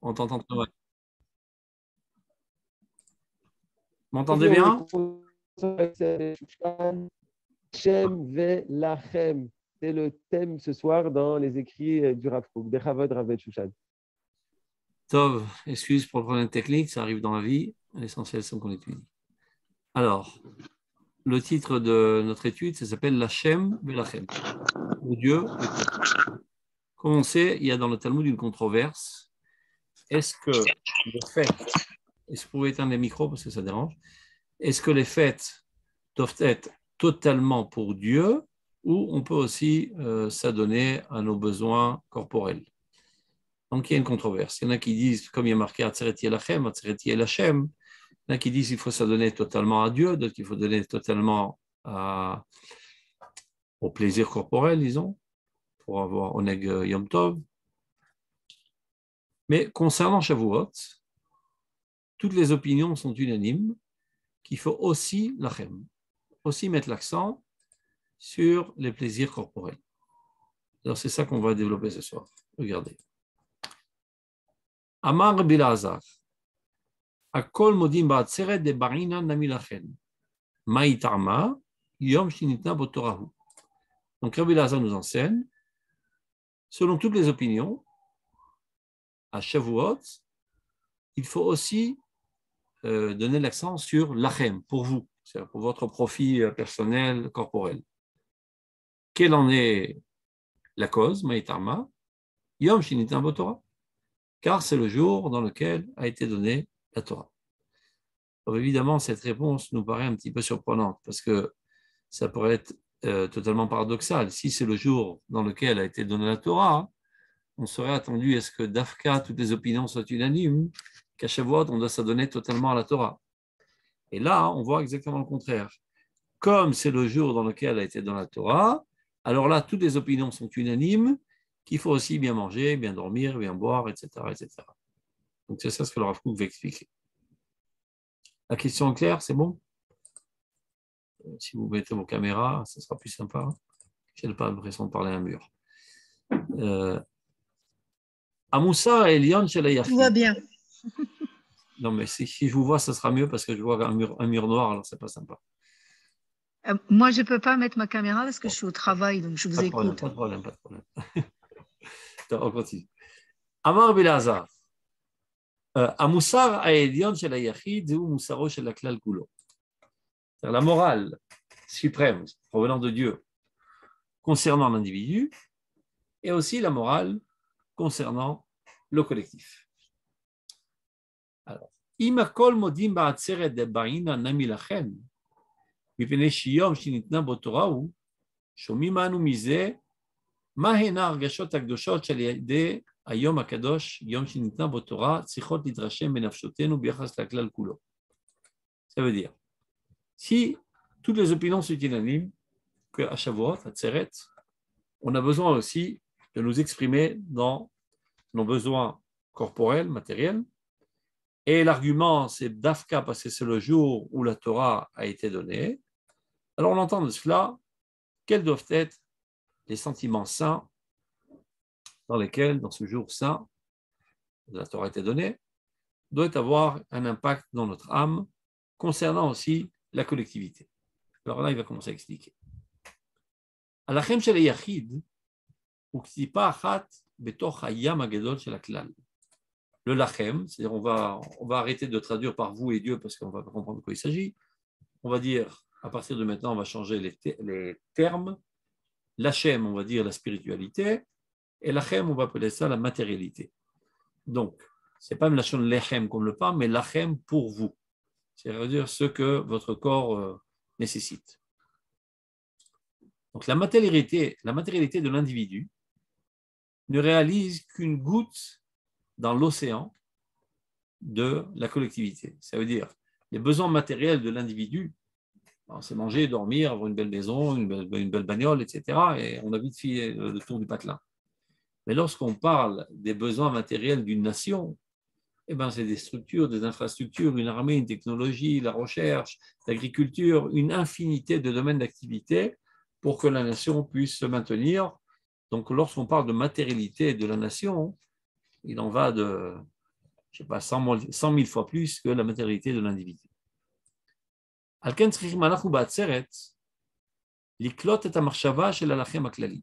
On t'entend très mal. M'entendez bien? Shem ve lachem. C'est le thème ce soir dans les écrits du Rav Kook, Bechavod Rav Shushan. Tov, excuse pour le problème technique, ça arrive dans la vie. L'essentiel, c'est qu'on étudie. Alors, le titre de notre étude, ça s'appelle Lachem ve lachem. Pour Dieu et pour vous. Comme on sait, il y a dans le Talmud une controverse. Est-ce que le fait, est-ce que vous pouvez éteindre les micros parce que ça dérange, est-ce que les fêtes doivent être totalement pour Dieu ou on peut aussi s'adonner à nos besoins corporels? Donc, il y a une controverse. Il y en a qui disent, comme il y a marqué Atzeret Yelachem, Atzeret Yelachem, il y en a qui disent qu'il faut s'adonner totalement à Dieu, d'autres qu'il faut donner totalement au plaisir corporel, disons, pour avoir Oneg Yom Tov. Mais concernant Shavuot, toutes les opinions sont unanimes qu'il faut aussi Lachem, aussi mettre l'accent sur les plaisirs corporels. Alors, c'est ça qu'on va développer ce soir. Regardez. Amar Rabbi Elazar, Akol modim ba'atzeret de barina nami lachen. Ma'itama, yom shinitna botorahu. Donc Rabbi Elazar nous enseigne, selon toutes les opinions, à Shavuot, il faut aussi donner l'accent sur lachem, pour vous, c'est-à-dire pour votre profit personnel, corporel. Quelle en est la cause, Ma'itama, yom shinitna botorah, car c'est le jour dans lequel a été donnée la Torah. Alors évidemment, cette réponse nous paraît un petit peu surprenante parce que ça pourrait être totalement paradoxal. Si c'est le jour dans lequel a été donnée la Torah, on serait attendu à ce que d'Afka, toutes les opinions soient unanimes, qu'à Shavuot, on doit s'adonner totalement à la Torah. Et là, on voit exactement le contraire. Comme c'est le jour dans lequel a été donnée la Torah, alors là, toutes les opinions sont unanimes, qu'il faut aussi bien manger, bien dormir, bien boire, etc. etc. Donc c'est ça ce que le Rav Kook va expliquer. La question est claire, c'est bon? Si vous mettez vos caméras, ce sera plus sympa. Je n'ai pas l'impression de parler à un mur. Amoussa et Elion chez la Yachid. Tout va bien. Non, mais si je vous vois, ce sera mieux parce que je vois un mur noir, alors c'est pas sympa. Moi, je ne peux pas mettre ma caméra parce que je suis au travail, donc je vous écoute. Pas de problème. On continue. Amar Belazar. Amoussar a Elion chez la Yachid ou Moussaro chez la Klal Kulo. C'est la morale suprême provenant de Dieu concernant l'individu et aussi la morale concernant le collectif. Alors, Imakol modim ba'atzeret de ba'ina nami lachem, mipnei shiyom shinitna botorahu, shomim anu mize, mahena argashot hakdoshot shel yedei hayom hakadosh yom shinitna botorah tzichot lidrashem benafshotenu biachas laklal kulo. Ça veut dire, si toutes les opinions sont unanimes, qu'à Shavuot, à Tzeret, on a besoin aussi de nous exprimer dans nos besoins corporels, matériels. Et l'argument, c'est d'Afka, parce que c'est le jour où la Torah a été donnée. Alors on entend de cela, quels doivent être les sentiments saints dans lesquels, dans ce jour saint, la Torah a été donnée, doit avoir un impact dans notre âme, concernant aussi la collectivité. Alors là, il va commencer à expliquer. Alachem shel yachid, uktipa achat betoch hayam hagedol shel haklal. Le lachem, c'est-à-dire on va arrêter de traduire par vous et Dieu parce qu'on va pas comprendre de quoi il s'agit. On va dire, à partir de maintenant, on va changer les termes. Lachem, on va dire la spiritualité, et lachem, on va appeler ça la matérialité. Donc, c'est pas une lachon lechem qu'on le parle, mais lachem pour vous. C'est-à-dire ce que votre corps nécessite. Donc, la matérialité de l'individu ne réalise qu'une goutte dans l'océan de la collectivité. Ça veut dire les besoins matériels de l'individu, c'est manger, dormir, avoir une belle maison, une belle bagnole, etc. Et on a vite fait le tour du patelin. Mais lorsqu'on parle des besoins matériels d'une nation, eh ben, c'est des structures, des infrastructures, une armée, une technologie, la recherche, l'agriculture, une infinité de domaines d'activité pour que la nation puisse se maintenir. Donc, lorsqu'on parle de matérialité de la nation, il en va de, je sais pas, 100 000 fois plus que la matérialité de l'individu. Al-ken tzrichim אנחנו בעצרת לקלוט את המחשבה של הלחם הכללי.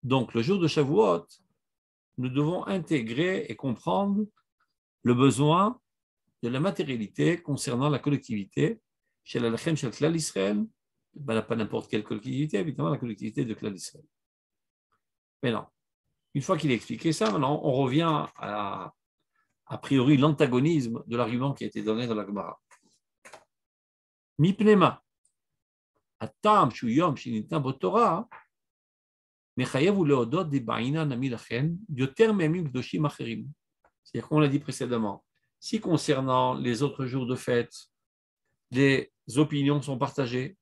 Donc, le jour de Shavuot, nous devons intégrer et comprendre le besoin de la matérialité concernant la collectivité chez la Lachem chez le Klal Israël, pas n'importe quelle collectivité, évidemment la collectivité de Klal Israël. Mais non, une fois qu'il a expliqué ça, maintenant on revient a priori l'antagonisme de l'argument qui a été donné dans la Gemara. Mipnema, atam shu yom shinitna botorah, mechayev u leodot de ba'ina nami lachen, yoter me'amim kdoshim acherim. C'est-à-dire qu'on l'a dit précédemment, si concernant les autres jours de fête, les opinions sont partagées,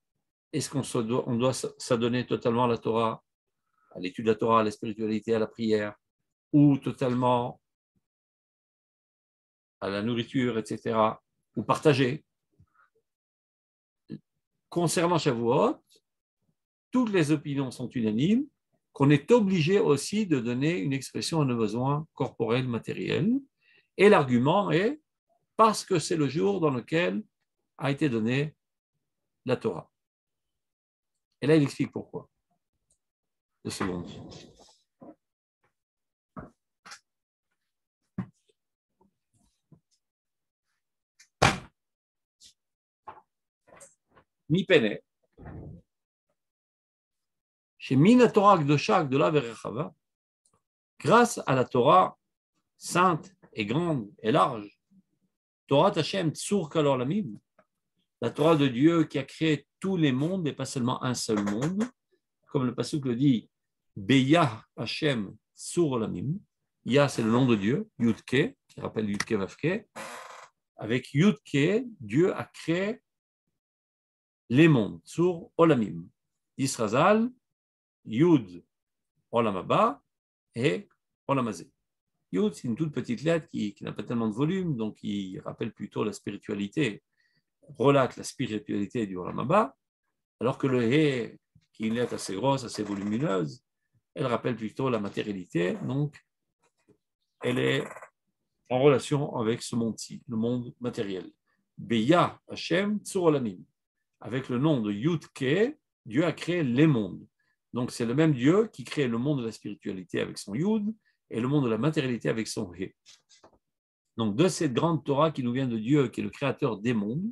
est-ce qu'on doit s'adonner totalement à la Torah, à l'étude de la Torah, à la spiritualité, à la prière, ou totalement à la nourriture, etc., ou partager? Concernant Shavuot, toutes les opinions sont unanimes, qu'on est obligé aussi de donner une expression à nos besoins corporels, matériels. Et l'argument est parce que c'est le jour dans lequel a été donnée la Torah. Et là, il explique pourquoi. 2 secondes. Mi pene. Chez Mina Torah Gdosha Gdola Verechava, grâce à la Torah sainte et grande et large, Torah Hashem Tsur Kalor Lamim, la Torah de Dieu qui a créé tous les mondes et pas seulement un seul monde, comme le pasuk le dit, Beyah Hashem Tsur Lamim, Yah c'est le nom de Dieu, Yudke, qui rappelle Yudke Vavke, avec Yudke, Dieu a créé les mondes, Tsur Olamim, Yisrazal, Yud Olamaba et Olamazé. Yud, c'est une toute petite lettre qui n'a pas tellement de volume, donc qui rappelle plutôt la spiritualité, relate la spiritualité du Olamaba, alors que le He, qui est une lettre assez grosse, assez volumineuse, elle rappelle plutôt la matérialité, donc elle est en relation avec ce monde-ci, le monde matériel. Beya Hashem Tsur Olamim. Avec le nom de Yud-Ke, Dieu a créé les mondes. Donc c'est le même Dieu qui crée le monde de la spiritualité avec son Yud et le monde de la matérialité avec son He. Donc de cette grande Torah qui nous vient de Dieu, qui est le créateur des mondes,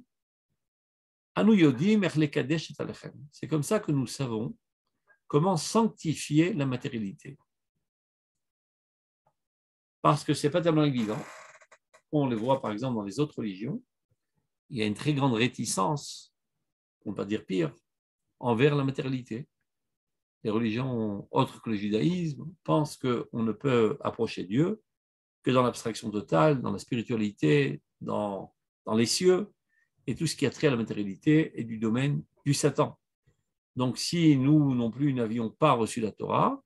c'est comme ça que nous savons comment sanctifier la matérialité. Parce que ce n'est pas tellement évident. On le voit par exemple dans les autres religions, il y a une très grande réticence, pour ne pas dire pire, envers la matérialité. Les religions autres que le judaïsme pensent qu'on ne peut approcher Dieu que dans l'abstraction totale, dans la spiritualité, dans les cieux, et tout ce qui a trait à la matérialité est du domaine du Satan. Donc si nous non plus n'avions pas reçu la Torah,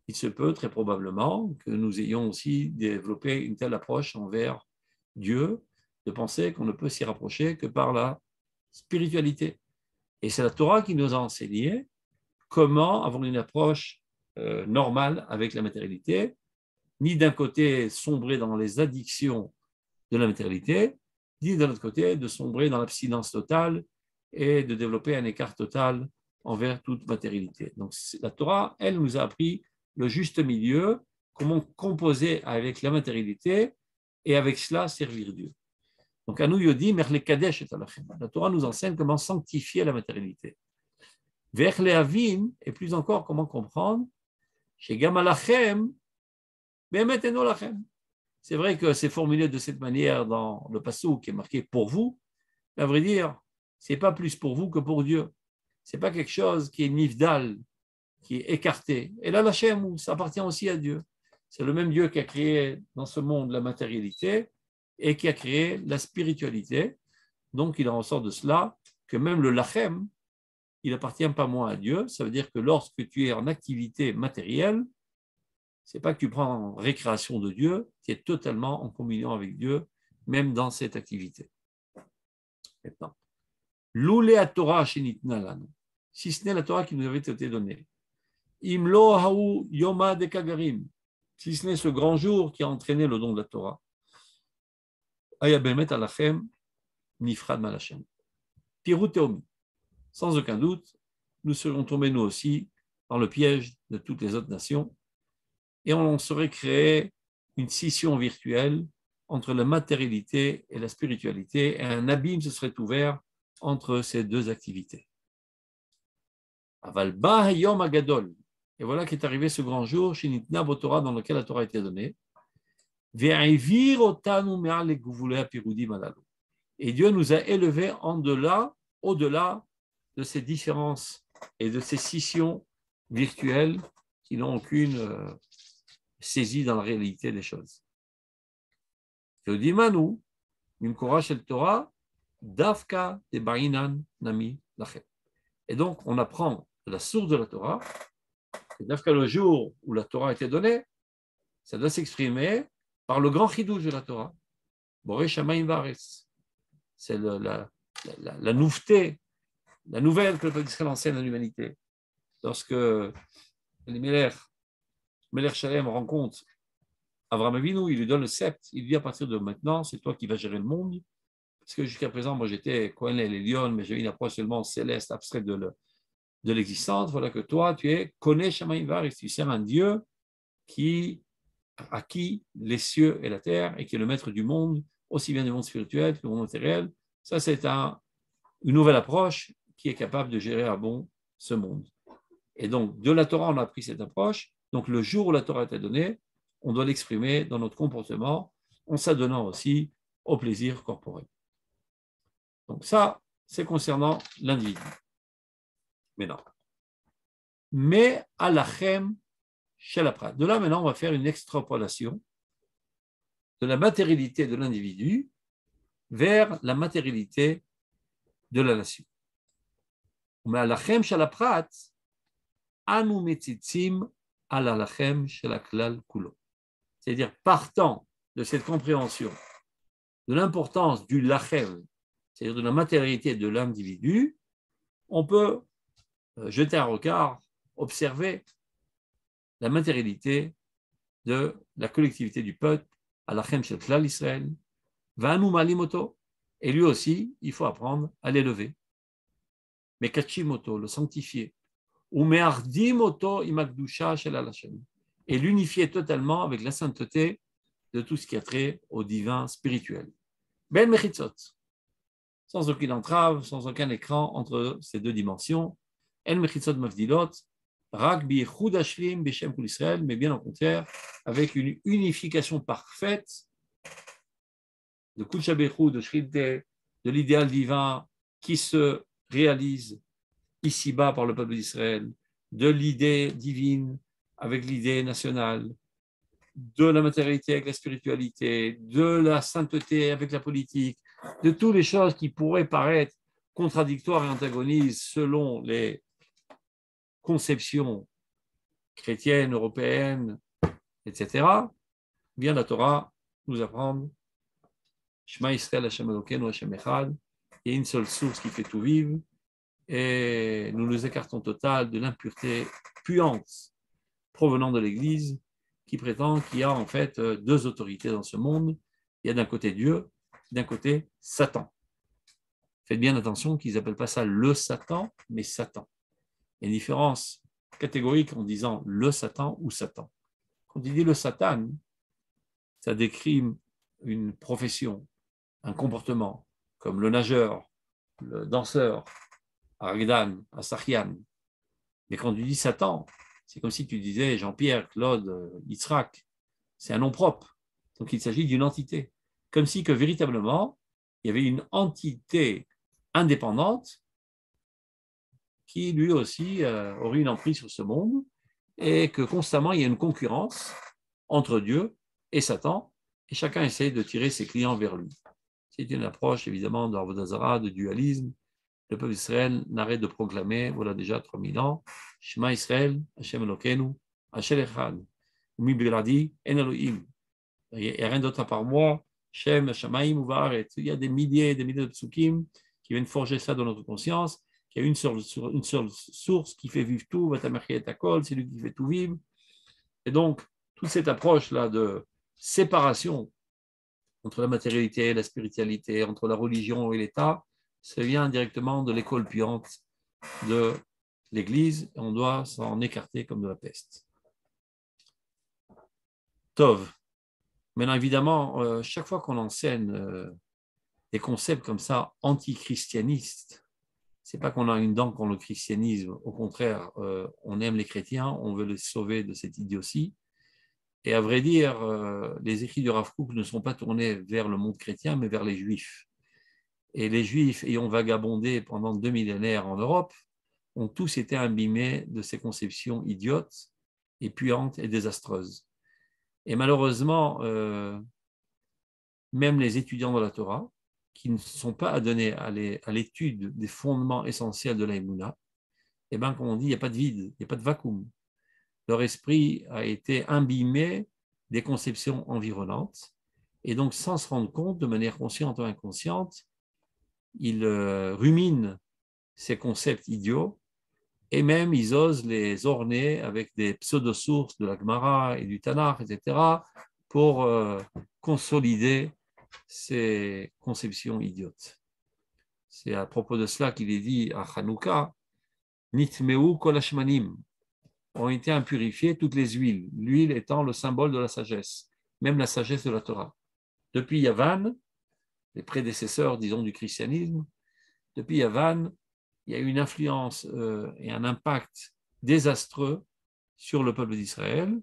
il se peut très probablement que nous ayons aussi développé une telle approche envers Dieu, de penser qu'on ne peut s'y rapprocher que par la spiritualité. Et c'est la Torah qui nous a enseigné comment avoir une approche normale avec la matérialité, ni d'un côté sombrer dans les addictions de la matérialité, ni d'un autre côté de sombrer dans l'abstinence totale et de développer un écart total envers toute matérialité. Donc la Torah, elle nous a appris le juste milieu, comment composer avec la matérialité et avec cela servir Dieu. Donc à nous, Yodi, Merle Kadesh et Alachem. La Torah nous enseigne comment sanctifier la matérialité. Vers les Avin, et plus encore, comment comprendre chez Gamalachem, Bemet eno lachem. C'est vrai que c'est formulé de cette manière dans le passouk qui est marqué pour vous, mais à vrai dire, ce n'est pas plus pour vous que pour Dieu. Ce n'est pas quelque chose qui est nifdal, qui est écarté. Et là, l'Hachem, ça appartient aussi à Dieu. C'est le même Dieu qui a créé dans ce monde la matérialité et qui a créé la spiritualité. Donc, il en ressort de cela que même le lachem, il n'appartient pas moins à Dieu. Ça veut dire que lorsque tu es en activité matérielle, ce n'est pas que tu prends en récréation de Dieu, tu es totalement en communion avec Dieu, même dans cette activité. Maintenant, l'oulé à Torah shenitna lanu, si ce n'est la Torah qui nous avait été donnée. Imlo haou yoma de kagarim, si ce n'est ce grand jour qui a entraîné le don de la Torah. Aya bemet alachem nifrad malachem. Pirut teomi. Sans aucun doute, nous serions tombés nous aussi dans le piège de toutes les autres nations et on serait créé une scission virtuelle entre la matérialité et la spiritualité et un abîme se serait ouvert entre ces deux activités. Aval ba hayom agadol. Et voilà qu'est arrivé ce grand jour, Shinitna Botora, dans lequel la Torah a été donnée. Et Dieu nous a élevés au-delà de ces différences et de ces scissions virtuelles qui n'ont aucune saisie dans la réalité des choses. Et donc, on apprend de la source de la Torah, et dafka le jour où la Torah a été donnée, ça doit s'exprimer par le grand chidouche de la Torah. Boré Shamayim Varetz. C'est la nouveauté, la nouvelle que le peuple d'Israël enseigne à l'humanité. Lorsque Melech Shalem rencontre Avraham Avinu, il lui donne le sceptre, il dit à partir de maintenant, c'est toi qui vas gérer le monde. Parce que jusqu'à présent, moi j'étais Kohen Elion, mais j'avais une approche seulement céleste, abstraite de l'existence. Voilà que toi, tu es Koné Shamayim Varetz, tu sers un Dieu à qui les cieux et la terre, et qui est le maître du monde, aussi bien du monde spirituel que du monde matériel. Ça, c'est une nouvelle approche qui est capable de gérer à bon ce monde. Et donc, de la Torah, on a appris cette approche. Donc, le jour où la Torah a été donnée, on doit l'exprimer dans notre comportement, en s'adonnant aussi au plaisir corporel. Donc, ça, c'est concernant l'individu. Mais non. Mais alachem chez la prat. De là, maintenant, on va faire une extrapolation de la matérialité de l'individu vers la matérialité de la nation. Mais alachem chez la prat, anu metzitzim al alachem chez la klal kulo. C'est-à-dire, partant de cette compréhension de l'importance du lachem, c'est-à-dire de la matérialité de l'individu, on peut jeter un regard, observer la matérialité de la collectivité du peuple, alachem shel klal Israël, va'anu malimoto, et lui aussi, il faut apprendre à l'élever. Mais kachimoto, le sanctifier, ou me'ardimoto imakdusha shel alachem, et l'unifier totalement avec la sainteté de tout ce qui a trait au divin spirituel. Ben mechitzot, sans aucune entrave, sans aucun écran entre ces deux dimensions. En mechitzot mavdilot, rak bi'echud hashlim b'shem kol Israël, mais bien au contraire, avec une unification parfaite de Kul Shabechud, de Shridte, de l'idéal divin qui se réalise ici-bas par le peuple d'Israël, de l'idée divine avec l'idée nationale, de la matérialité avec la spiritualité, de la sainteté avec la politique, de toutes les choses qui pourraient paraître contradictoires et antagonistes selon les conceptions chrétiennes, européennes, etc., vient la Torah nous apprendre Shema Yisrael Hashem Elokeinu Hashem Echad, il y a une seule source qui fait tout vivre, et nous nous écartons total de l'impureté puante provenant de l'Église qui prétend qu'il y a en fait deux autorités dans ce monde. Il y a d'un côté Dieu, d'un côté Satan. Faites bien attention qu'ils n'appellent pas ça le Satan, mais Satan. Il y a une différence catégorique en disant le Satan ou Satan. Quand il dit le Satan, ça décrit une profession, un comportement, comme le nageur, le danseur, Aragdan, Asachian. Mais quand tu dis Satan, c'est comme si tu disais Jean-Pierre, Claude, Yitzhak. C'est un nom propre. Donc il s'agit d'une entité. Comme si que véritablement, il y avait une entité indépendante qui lui aussi aurait une emprise sur ce monde et que constamment il y a une concurrence entre Dieu et Satan et chacun essaie de tirer ses clients vers lui. C'est une approche évidemment d'Avodah Zarah, de dualisme. Le peuple d'Israël n'arrête de proclamer, voilà déjà 3000 ans, Shema Israël, Hashem Elokeinu, Hashem Echad, Mi Biladi, En Elohim. Il n'y a rien d'autre à part moi, Shem, Hashamayim, Uvaret. Il y a des milliers de psukim qui viennent forger ça dans notre conscience, qu'il y a une seule source qui fait vivre tout, Vatamerchi et Akol, c'est lui qui fait tout vivre. Et donc, toute cette approche-là de séparation entre la matérialité et la spiritualité, entre la religion et l'État, ça vient directement de l'école puante de l'Église, et on doit s'en écarter comme de la peste. Tov. Maintenant, évidemment, chaque fois qu'on enseigne des concepts comme ça antichristianistes, c'est pas qu'on a une dent contre le christianisme, au contraire, on aime les chrétiens, on veut les sauver de cette idiotie. Et à vrai dire, les écrits du Rav Kook ne sont pas tournés vers le monde chrétien, mais vers les juifs. Et les juifs, ayant vagabondé pendant 2 millénaires en Europe, ont tous été imbibés de ces conceptions idiotes et puantes et désastreuses. Et malheureusement, même les étudiants de la Torah, qui ne sont pas adonnés à l'étude des fondements essentiels de l'Aïmouna, eh bien, comme on dit, il n'y a pas de vide, il n'y a pas de vacuum. Leur esprit a été imbibé des conceptions environnantes, et donc sans se rendre compte, de manière consciente ou inconsciente, ils ruminent ces concepts idiots, et même ils osent les orner avec des pseudo-sources de la Gemara et du Tanakh, etc., pour consolider ces conceptions idiotes. C'est à propos de cela qu'il est dit à Hanouka, Nitmeu kol hashmanim, ont été impurifiées toutes les huiles, l'huile étant le symbole de la sagesse, même la sagesse de la Torah. Depuis Yavan, les prédécesseurs, disons, du christianisme, depuis Yavan, il y a eu une influence et un impact désastreux sur le peuple d'Israël,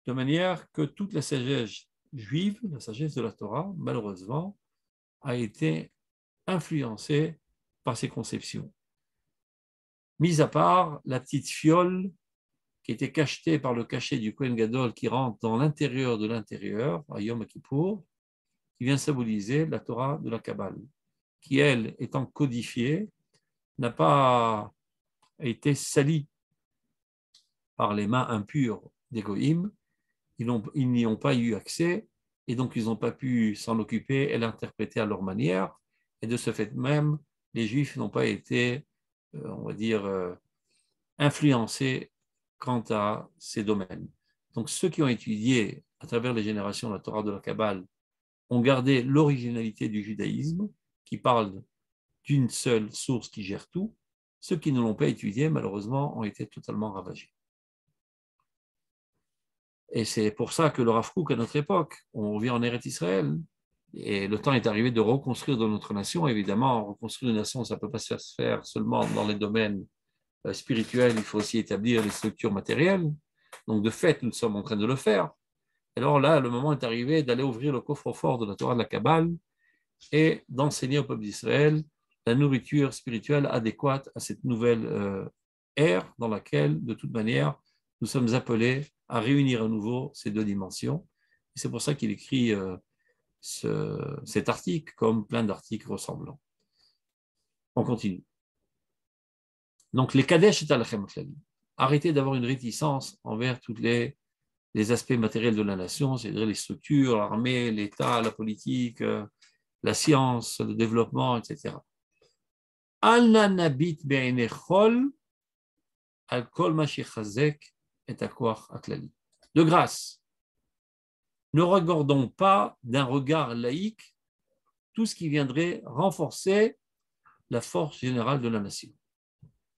de manière que toute la sagesse juive, la sagesse de la Torah, malheureusement, a été influencée par ces conceptions. Mis à part la petite fiole qui était cachetée par le cachet du Kohen Gadol qui rentre dans l'intérieur de l'intérieur, à Yom Kippour, qui vient symboliser la Torah de la Kabbale, qui, elle, étant codifiée, n'a pas été salie par les mains impures des Goïm. Ils n'y ont pas eu accès, et donc ils n'ont pas pu s'en occuper et l'interpréter à leur manière. Et de ce fait même, les Juifs n'ont pas été, on va dire, influencés quant à ces domaines. Donc ceux qui ont étudié à travers les générations la Torah de la Kabbale ont gardé l'originalité du judaïsme, qui parle d'une seule source qui gère tout. Ceux qui ne l'ont pas étudié, malheureusement, ont été totalement ravagés. Et c'est pour ça que le Rav Kook, à notre époque, on vit en Eretz Israël, et le temps est arrivé de reconstruire de notre nation. Évidemment, reconstruire une nation, ça ne peut pas se faire seulement dans les domaines spirituels, il faut aussi établir les structures matérielles. Donc, de fait, nous sommes en train de le faire. Alors là, le moment est arrivé d'aller ouvrir le coffre-fort de la Torah de la Kabbale et d'enseigner au peuple d'Israël la nourriture spirituelle adéquate à cette nouvelle ère dans laquelle, de toute manière, nous sommes appelés à réunir à nouveau ces deux dimensions. Et c'est pour ça qu'il écrit cet article, comme plein d'articles ressemblants. On continue. Donc, les Kadesh et Alachem Klali. Arrêtez d'avoir une réticence envers tous les aspects matériels de la nation, c'est-à-dire les structures, l'armée, l'État, la politique, la science, le développement, etc. Al nabit be'enechol al kol ma shechazek et akoach aklali. De grâce, ne regardons pas d'un regard laïque tout ce qui viendrait renforcer la force générale de la nation.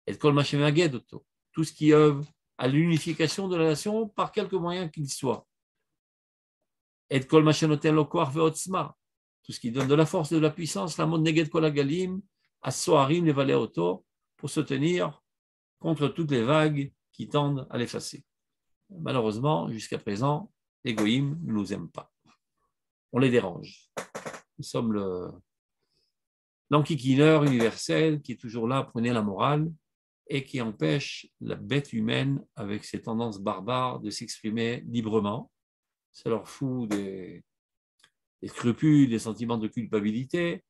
Et kol ma shemaged oto, tout ce qui œuvre à l'unification de la nation par quelque moyen qu'il soit. Et kol ma shenoten lo koach ve'otzma, tout ce qui donne de la force et de la puissance, la mode neged kol hagalim, as-soharim les valets auto, pour se tenir contre toutes les vagues qui tendent à l'effacer. Malheureusement, jusqu'à présent, les goïms ne nous aiment pas. On les dérange. Nous sommes l'enquiquineur universel qui est toujours là à prôner la morale et qui empêche la bête humaine, avec ses tendances barbares, de s'exprimer librement. Ça leur fout des scrupules, des sentiments de culpabilité.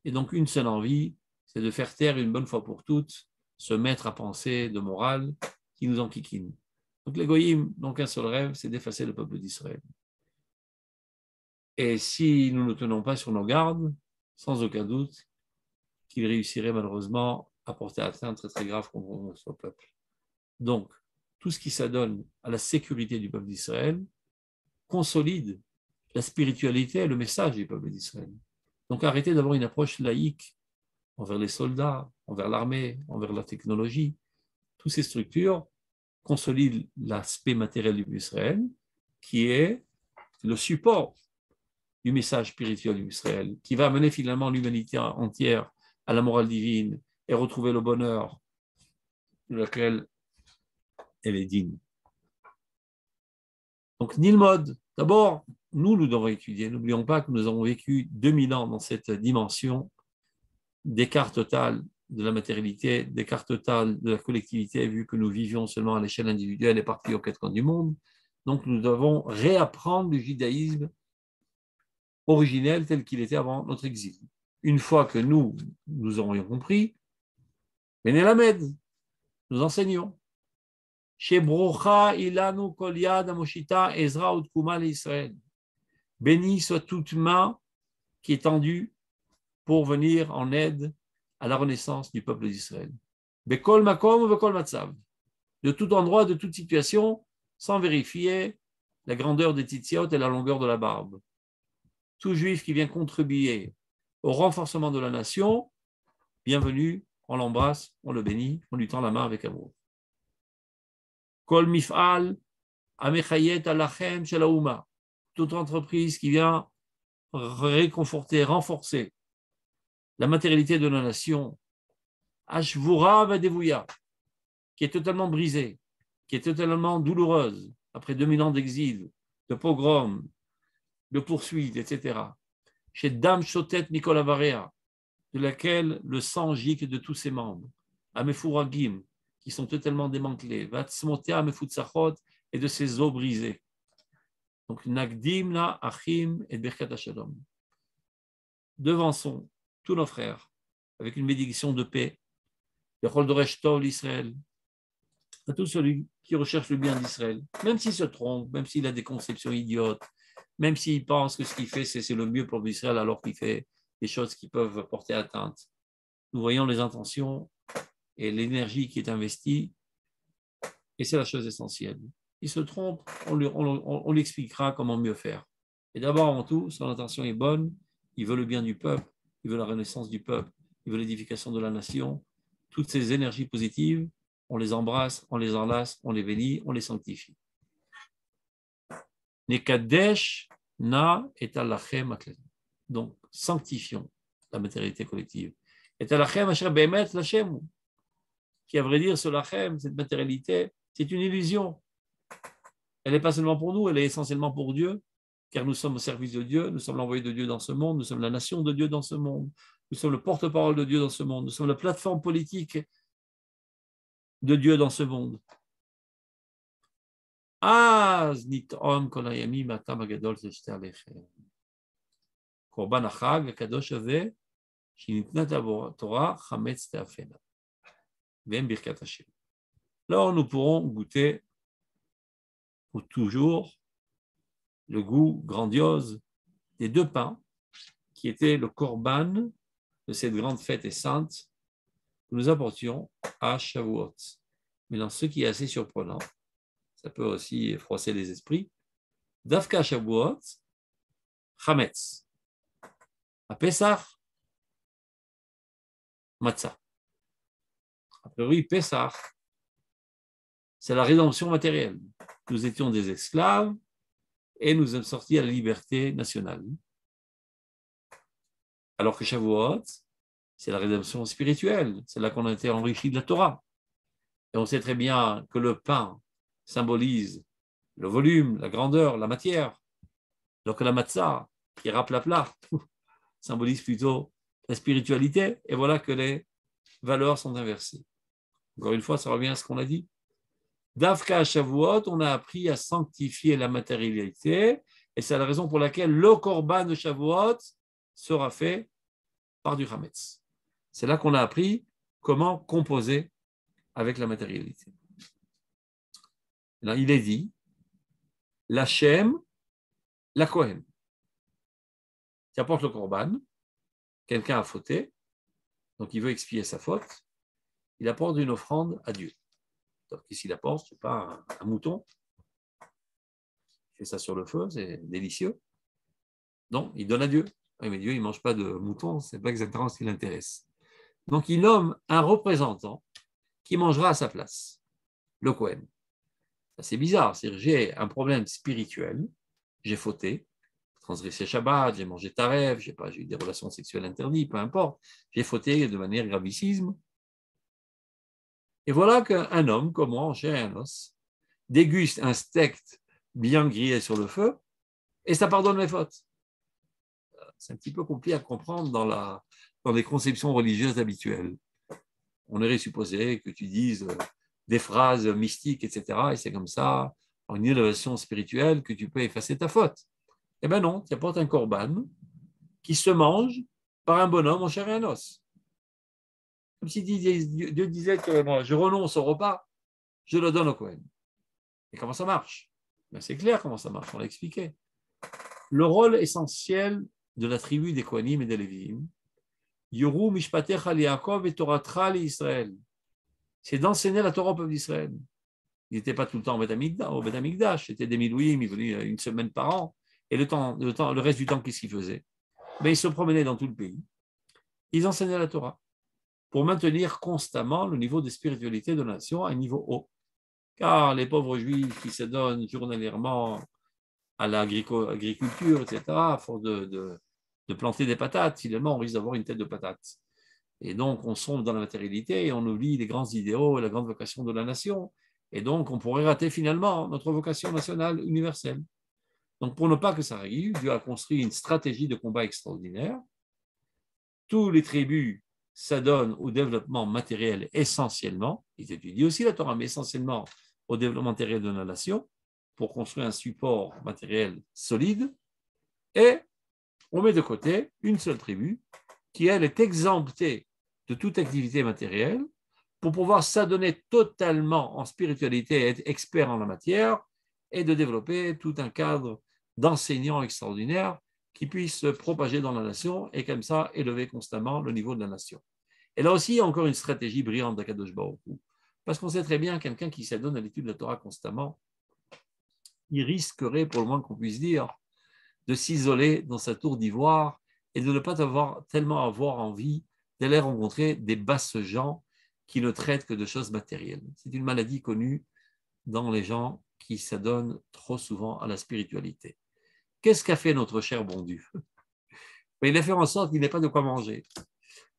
Et donc, une seule envie, c'est de faire taire une bonne fois pour toutes ce maître à penser de morale qui nous enquiquine. Donc, les goïms n'ont qu'un seul rêve, c'est d'effacer le peuple d'Israël. Et si nous ne tenons pas sur nos gardes, sans aucun doute, qu'ils réussiraient malheureusement à porter atteinte très très grave contre notre peuple. Donc, tout ce qui s'adonne à la sécurité du peuple d'Israël consolide la spiritualité et le message du peuple d'Israël. Donc arrêtez d'avoir une approche laïque envers les soldats, envers l'armée, envers la technologie. Toutes ces structures consolident l'aspect matériel du Israël, qui est le support du message spirituel du Israël, qui va amener finalement l'humanité entière à la morale divine et retrouver le bonheur de laquelle elle est digne. Donc, Nilmod, d'abord, nous devons étudier. N'oublions pas que nous avons vécu 2000 ans dans cette dimension d'écart total de la matérialité, d'écart total de la collectivité, vu que nous vivions seulement à l'échelle individuelle et partis aux quatre coins du monde. Donc, nous devons réapprendre le judaïsme originel tel qu'il était avant notre exil. Une fois que nous aurions compris, Benelamed, nous enseignons. Chez Brocha Ilanu Kol Yad Amoshita Ezra Utkuma l'Israël. Béni soit toute main qui est tendue pour venir en aide à la renaissance du peuple d'Israël. Bekol Makom Bekol Matzav. De tout endroit, de toute situation, sans vérifier la grandeur des titziot et la longueur de la barbe. Tout juif qui vient contribuer au renforcement de la nation, bienvenue, on l'embrasse, on le bénit, on lui tend la main avec amour. Kol mif'al amechayet alachem shel haouma. Toute entreprise qui vient réconforter, renforcer la matérialité de la nation, ashvura vadevouya, qui est totalement brisée, qui est totalement douloureuse, après 2000 ans d'exil, de pogrom, de poursuites, etc. Chez Dam Shotet Mikol Avarea, de laquelle le sang gicle de tous ses membres, Amefuragim, qui sont totalement démantelés, Vatsmotea Mefutsachot, et de ses os brisés. Donc, Nagdimna Achim et Birkat Shalom. Devançons tous nos frères avec une bénédiction de paix, Yachol Doresh Tov l'Israël, à tout celui qui recherche le bien d'Israël, même s'il se trompe, même s'il a des conceptions idiotes, même s'il pense que ce qu'il fait, c'est le mieux pour Israël, alors qu'il fait des choses qui peuvent porter atteinte. Nous voyons les intentions et l'énergie qui est investie, et c'est la chose essentielle. Il se trompe, on lui expliquera comment mieux faire. Et d'abord, avant tout, son intention est bonne, il veut le bien du peuple, il veut la renaissance du peuple, il veut l'édification de la nation. Toutes ces énergies positives, on les embrasse, on les enlace, on les bénit, on les sanctifie. Nekadesh na et alachem aklem. Donc, sanctifions la matérialité collective. Et alachem asher be'emet lachem, qui à vrai dire, ce lachem, cette matérialité, c'est une illusion. Elle n'est pas seulement pour nous, elle est essentiellement pour Dieu, car nous sommes au service de Dieu, nous sommes l'envoyé de Dieu dans ce monde, nous sommes la nation de Dieu dans ce monde, nous sommes le porte-parole de Dieu dans ce monde, nous sommes la plateforme politique de Dieu dans ce monde. Az nit'om kol hayamim atam hagadol zeshte alechem. Korban hachag hakadosh hazeh shenitnat Torah chametz te'afena. Vem birkat Hashem. Alors nous pourrons goûter pour toujours le goût grandiose des deux pains qui étaient le korban de cette grande fête et sainte que nous apportions à Shavuot. Mais dans ce qui est assez surprenant, ça peut aussi froisser les esprits, Dafka Shavuot, Chametz. À Pessah, Matzah. A priori, Pessah, c'est la rédemption matérielle. Nous étions des esclaves et nous sommes sortis à la liberté nationale. Alors que Shavuot, c'est la rédemption spirituelle. C'est là qu'on a été enrichis de la Torah. Et on sait très bien que le pain symbolise le volume, la grandeur, la matière. Alors que la matzah, qui est rapla-plat, symbolise plutôt la spiritualité. Et voilà que les valeurs sont inversées. Encore une fois, ça revient à ce qu'on a dit. D'Afka à Shavuot, on a appris à sanctifier la matérialité. Et c'est la raison pour laquelle le korban de Shavuot sera fait par du Hametz. C'est là qu'on a appris comment composer avec la matérialité. Là, il est dit, l'Hachem, la Kohen, qui apporte le korban, quelqu'un a fauté, donc il veut expier sa faute, il apporte une offrande à Dieu. Donc, qu'est-ce qu'il apporte? Je ne sais pas, un mouton. fait ça sur le feu, c'est délicieux. Non, il donne à Dieu. Oui, mais Dieu, il ne mange pas de mouton, ce n'est pas exactement ce qui l'intéresse. Donc, il nomme un représentant qui mangera à sa place, le Kohen. C'est bizarre, c'est-à-dire j'ai un problème spirituel, j'ai fauté, transgressé Shabbat, j'ai mangé taref, j'ai eu des relations sexuelles interdites, peu importe, j'ai fauté de manière gravissime. Et voilà qu'un homme comme moi, en chair et en os, déguste un steak bien grillé sur le feu et ça pardonne mes fautes. C'est un petit peu compliqué à comprendre dans les conceptions religieuses habituelles. On aurait supposé que tu dises des phrases mystiques, etc. Et c'est comme ça, en une élévation spirituelle, que tu peux effacer ta faute. Eh bien non, tu apportes un korban qui se mange par un bonhomme en chair et en os. Comme si Dieu disait que moi, je renonce au repas, je le donne au Kohen. Et comment ça marche? Ben, c'est clair comment ça marche, on l'a expliqué. Le rôle essentiel de la tribu des Kohanim et des Lévi'im, Yoru mishpatecha li Yaakov et Toratra li Israël, c'est d'enseigner la Torah au peuple d'Israël. Il n'était pas tout le temps au Beth Amikdash, c'était des milouïm, il venait une semaine par an, et le reste du temps, qu'est-ce qu'il faisait? Ben, il se promenait dans tout le pays, ils enseignaient la Torah pour maintenir constamment le niveau de spiritualité de la nation à un niveau haut. Car les pauvres juifs qui se donnent journalièrement à l'agriculture, etc., à force de planter des patates, finalement, on risque d'avoir une tête de patate. Et donc, on sombre dans la matérialité et on oublie les grands idéaux et la grande vocation de la nation. Et donc, on pourrait rater finalement notre vocation nationale universelle. Donc, pour ne pas que ça arrive, Dieu a construit une stratégie de combat extraordinaire. Tous les tribus s'adonnent au développement matériel essentiellement. Ils étudient aussi la Torah, mais essentiellement au développement matériel de la nation pour construire un support matériel solide. Et on met de côté une seule tribu qui, elle, est exemptée de toute activité matérielle pour pouvoir s'adonner totalement en spiritualité et être expert en la matière et de développer tout un cadre d'enseignants extraordinaires qui puissent se propager dans la nation et comme ça élever constamment le niveau de la nation. Et là aussi, il y a encore une stratégie brillante d'Akadosh Baruch Hu, parce qu'on sait très bien quelqu'un qui s'adonne à l'étude de la Torah constamment, il risquerait, pour le moins qu'on puisse dire, de s'isoler dans sa tour d'ivoire et de ne pas tellement avoir envie d'aller rencontrer des basses gens qui ne traitent que de choses matérielles. C'est une maladie connue dans les gens qui s'adonnent trop souvent à la spiritualité. Qu'est-ce qu'a fait notre cher bon Dieu? Il a fait en sorte qu'il n'ait pas de quoi manger.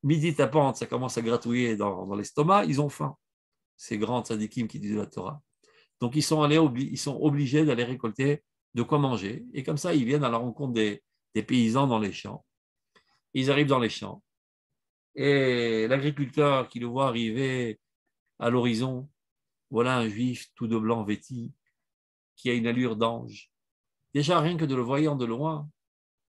Midi tapante, ça commence à gratouiller dans l'estomac, ils ont faim, ces grands tzadikim qui disent la Torah. Donc ils sont obligés d'aller récolter de quoi manger. Et comme ça, ils viennent à la rencontre des paysans dans les champs. Ils arrivent dans les champs. Et l'agriculteur qui le voit arriver à l'horizon, voilà un juif tout de blanc vêti, qui a une allure d'ange. Déjà, rien que de le voyant de loin,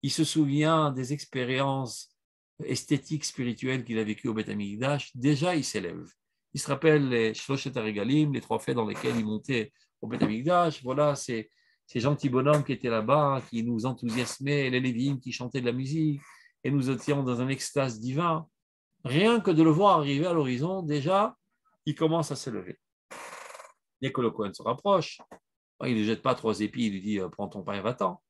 il se souvient des expériences esthétiques, spirituelles qu'il a vécues au Beth Amikdash. Déjà, il s'élève. Il se rappelle les Shloshet HaRegalim, les 3 fêtes dans lesquelles il montait au Beth Amikdash. Voilà, ces gentils bonhommes qui étaient là-bas, qui nous enthousiasmaient, les Lévi'im qui chantaient de la musique, et nous étions dans un extase divin. Rien que de le voir arriver à l'horizon, déjà, il commence à s'élever. Dès que le Kohen se rapproche, il ne lui jette pas 3 épis, il lui dit « prends ton pain et va-t'en ».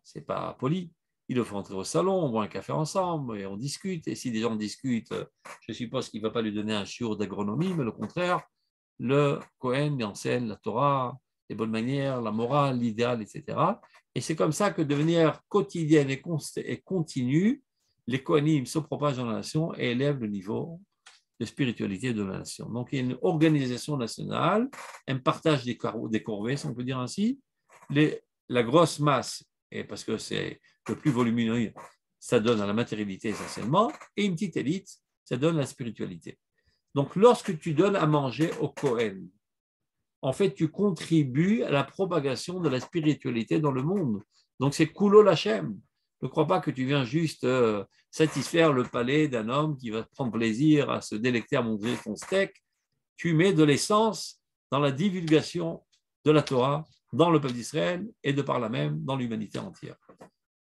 Ce n'est pas poli. Il le fait entrer au salon, on boit un café ensemble et on discute. Et si des gens discutent, je suppose qu'il ne va pas lui donner un shiur d'agronomie, mais le contraire, le Kohen enseigne la Torah, les bonnes manières, la morale, l'idéal, etc. Et c'est comme ça que de manière quotidienne et continue, les Kohanim se propagent dans la nation et élèvent le niveau de spiritualité de la nation. Donc il y a une organisation nationale, un partage des corvées, si on peut dire ainsi. La grosse masse, et parce que c'est le plus volumineux, ça donne à la matérialité essentiellement, et une petite élite, ça donne à la spiritualité. Donc, lorsque tu donnes à manger au Kohen, en fait, tu contribues à la propagation de la spiritualité dans le monde. Donc, c'est Kulo Lachem. Ne crois pas que tu viens juste satisfaire le palais d'un homme qui va prendre plaisir à se délecter à manger ton steak. Tu mets de l'essence dans la divulgation de la Torah dans le peuple d'Israël et de par là même dans l'humanité entière.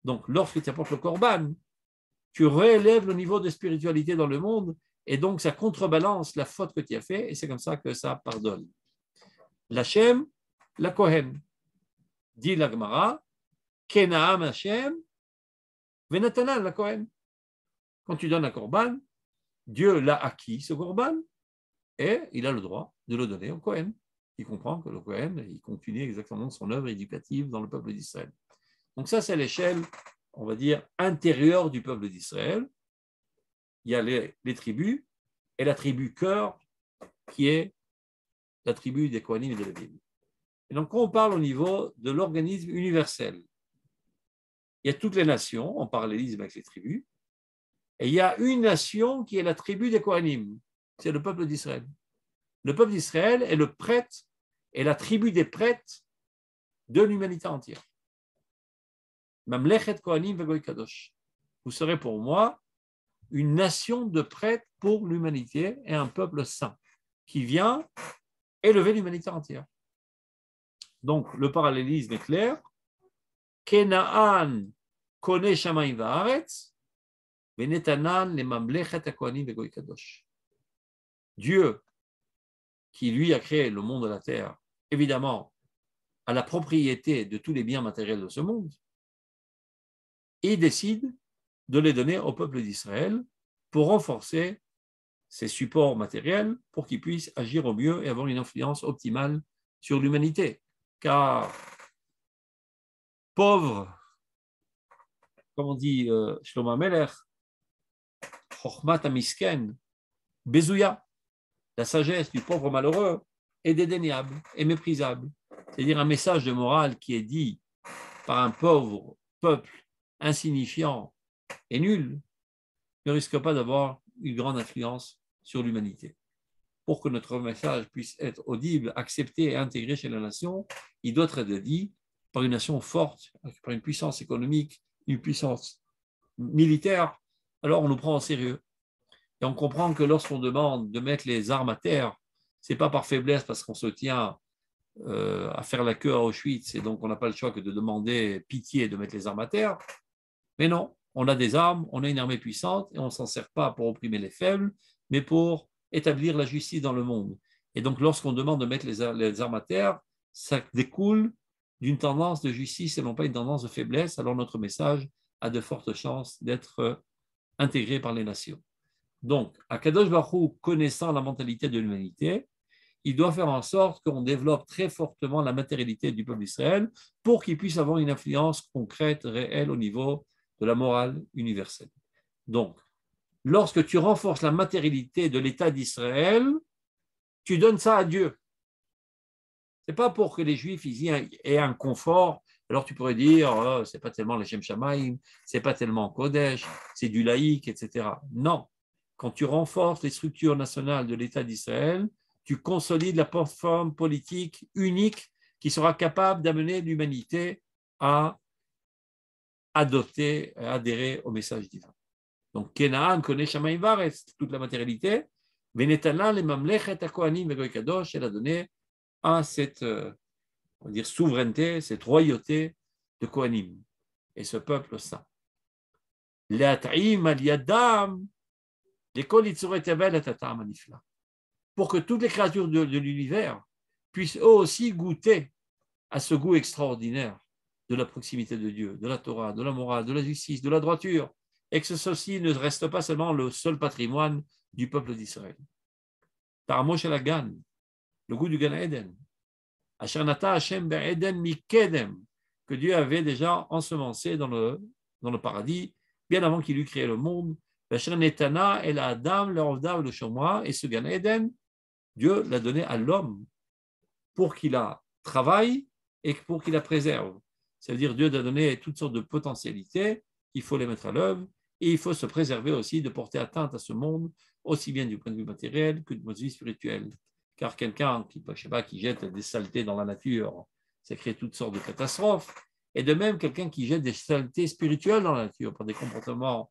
Donc, lorsque tu apportes le korban, tu réélèves le niveau de spiritualité dans le monde et donc ça contrebalance la faute que tu as faite et c'est comme ça que ça pardonne. L'Hachem, la Kohen. dit la Gemara, Kenaam Hashem, Venatanan la Kohen. Quand tu donnes un korban, Dieu l'a acquis, ce korban, et il a le droit de le donner au Kohen. Il comprend que le Kohen, il continue exactement son œuvre éducative dans le peuple d'Israël. Donc ça, c'est l'échelle, on va dire, intérieure du peuple d'Israël. Il y a les tribus, et la tribu cœur, qui est la tribu des Kohanim et des Lévim. Et donc, quand on parle au niveau de l'organisme universel, il y a toutes les nations, en parallélisme avec les tribus, et il y a une nation qui est la tribu des Kohanim, c'est le peuple d'Israël. Le peuple d'Israël est le prêtre et la tribu des prêtres de l'humanité entière. Mamlechet Kohanim vegoy kadosh. Vous serez pour moi une nation de prêtres pour l'humanité et un peuple saint qui vient élever l'humanité entière. Donc, le parallélisme est clair. Kenaan kone shamayim va'aretz, venetanan le mamlechet hakohanim vegoy kadosh. Dieu, qui lui a créé le monde et la terre, évidemment, a la propriété de tous les biens matériels de ce monde, et décide de les donner au peuple d'Israël pour renforcer ses supports matériels pour qu'ils puissent agir au mieux et avoir une influence optimale sur l'humanité. Car, pauvre, comme on dit Shlomo HaMelech, Chochmat HaMisken, Bezouya, la sagesse du pauvre malheureux est dédaignable et méprisable. C'est-à-dire un message de morale qui est dit par un pauvre peuple insignifiant et nul ne risque pas d'avoir une grande influence sur l'humanité. Pour que notre message puisse être audible, accepté et intégré chez la nation, il doit être dit par une nation forte, par une puissance économique, une puissance militaire. Alors on nous prend au sérieux. Et on comprend que lorsqu'on demande de mettre les armes à terre, ce n'est pas par faiblesse parce qu'on se tient à faire la queue à Auschwitz et donc on n'a pas le choix que de demander pitié de mettre les armes à terre. Mais non, on a des armes, on a une armée puissante et on ne s'en sert pas pour opprimer les faibles, mais pour établir la justice dans le monde. Et donc lorsqu'on demande de mettre les armes à terre, ça découle d'une tendance de justice et non pas une tendance de faiblesse. Alors notre message a de fortes chances d'être intégré par les nations. Donc, Akadosh Baruch Hu, connaissant la mentalité de l'humanité, il doit faire en sorte qu'on développe très fortement la matérialité du peuple d'Israël pour qu'il puisse avoir une influence concrète, réelle au niveau de la morale universelle. Donc, lorsque tu renforces la matérialité de l'État d'Israël, tu donnes ça à Dieu. Ce n'est pas pour que les Juifs aient un confort. Alors tu pourrais dire, oh, ce n'est pas tellement les Shem Shamaim, ce n'est pas tellement Kodesh, c'est du laïque, etc. Non. Quand tu renforces les structures nationales de l'État d'Israël, tu consolides la plateforme politique unique qui sera capable d'amener l'humanité à adopter, à adhérer au message divin. Donc, Kenaan connaît Shamayim Varetz, toute la matérialité. Venetana le mamlechet hakohanim vegoy kadosh, elle a donné à cette on va dire, souveraineté, cette royauté de Kohanim et ce peuple saint. Le'at'im al yadam pour que toutes les créatures de l'univers puissent eux aussi goûter à ce goût extraordinaire de la proximité de Dieu, de la Torah, de la morale, de la justice, de la droiture, et que ceci ne reste pas seulement le seul patrimoine du peuple d'Israël. Taramosh el-Hagan, le goût du Gan Eden, Asher Hashem be'Eden mikedem, que Dieu avait déjà ensemencé dans le paradis, bien avant qu'il eût créé le monde. Et ce Gan Eden, Dieu l'a donné à l'homme pour qu'il la travaille et pour qu'il la préserve. C'est-à-dire Dieu a donné toutes sortes de potentialités, il faut les mettre à l'œuvre et il faut se préserver aussi de porter atteinte à ce monde, aussi bien du point de vue matériel que du point de vue spirituel. Car quelqu'un qui jette des saletés dans la nature, ça crée toutes sortes de catastrophes. Et de même, quelqu'un qui jette des saletés spirituelles dans la nature par des comportements